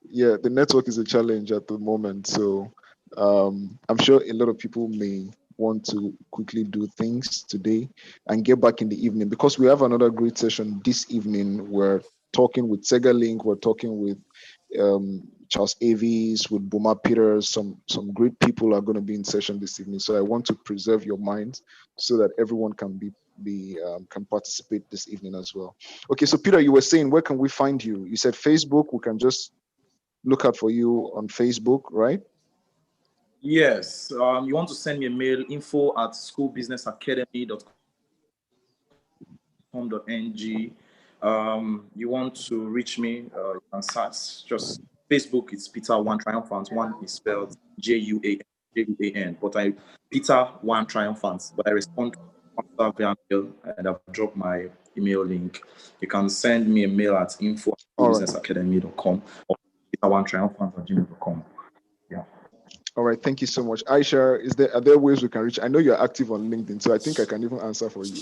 Yeah, the network is a challenge at the moment. So I'm sure a lot of people may want to quickly do things today and get back in the evening, because we have another great session this evening. We're talking with Sega Link. We're talking with Charles Avis, with Boma Peters. Some great people are going to be in session this evening. So I want to preserve your minds so that everyone can can participate this evening as well. Okay, so Peter, you were saying, where can we find you? You said Facebook. We can just look out for you on Facebook, right? Yes. You want to send me a mail, info@schoolbusinessacademy.com.ng. You want to reach me, you can search just Facebook. It's Peter One Triumphant. One is spelled Juan, but Peter One Triumphant. But I respond via mail, and I've dropped my email link. You can send me a mail at info@schoolbusinessacademy.com or Peter One Triumphant@gmail.com. Yeah. All right, thank you so much. Aisha, are there ways we can reach? I know you're active on LinkedIn, so I think I can even answer for you.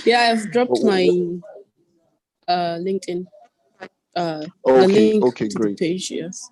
Yeah, I've dropped my LinkedIn. The Okay, link okay, to the great. page, yes.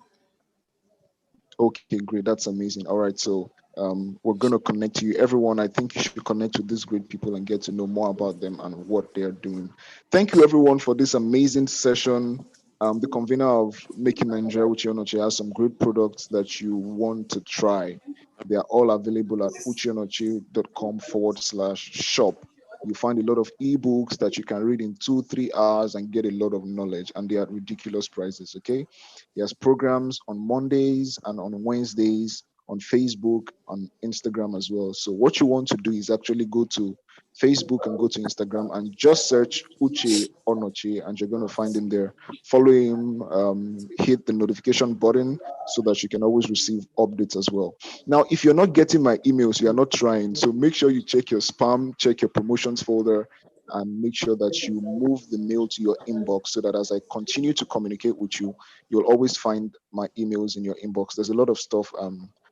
Okay, great. That's amazing. All right, so we're going to connect to you. Everyone, I think you should connect with these great people and get to know more about them and what they're doing. Thank you, everyone, for this amazing session. The convener of Making Nigeria, which has some great products that you want to try. They are all available at uchionoche.com/shop. You find a lot of ebooks that you can read in 2-3 hours and get a lot of knowledge, and they are at ridiculous prices. Okay. He has programs on Mondays and on Wednesdays on Facebook, on Instagram as well. So what you want to do is actually go to Facebook and go to Instagram and just search Uche Onoche, and you're going to find him there. Follow him, hit the notification button so that you can always receive updates as well. Now, if you're not getting my emails, you are not trying. So make sure you check your spam, check your promotions folder, and make sure that you move the mail to your inbox so that as I continue to communicate with you, you'll always find my emails in your inbox. There's a lot of stuff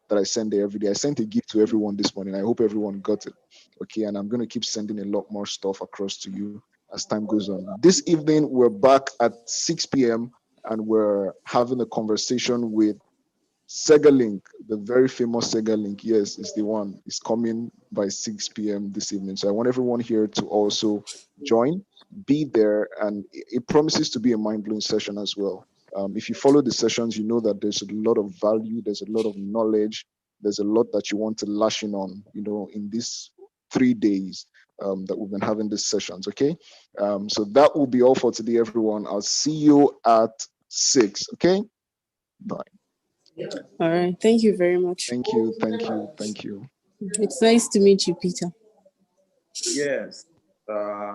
that I send there every day. I sent a gift to everyone this morning. I hope everyone got it. Okay, and I'm going to keep sending a lot more stuff across to you as time goes on. This evening, we're back at 6 p.m. and we're having a conversation with Sega Link, the very famous Sega Link. Yes, it's the one. It's coming by 6 p.m. this evening. So I want everyone here to also join, be there, and it promises to be a mind-blowing session as well. If you follow the sessions, you know that there's a lot of value, there's a lot of knowledge, there's a lot that you want to lash in on, in these 3 days that we've been having these sessions. Okay, so that will be all for today, everyone. I'll see you at 6. Okay, bye. All right. Thank you very much. Thank you, thank you, thank you. It's nice to meet you, Peter. Yes.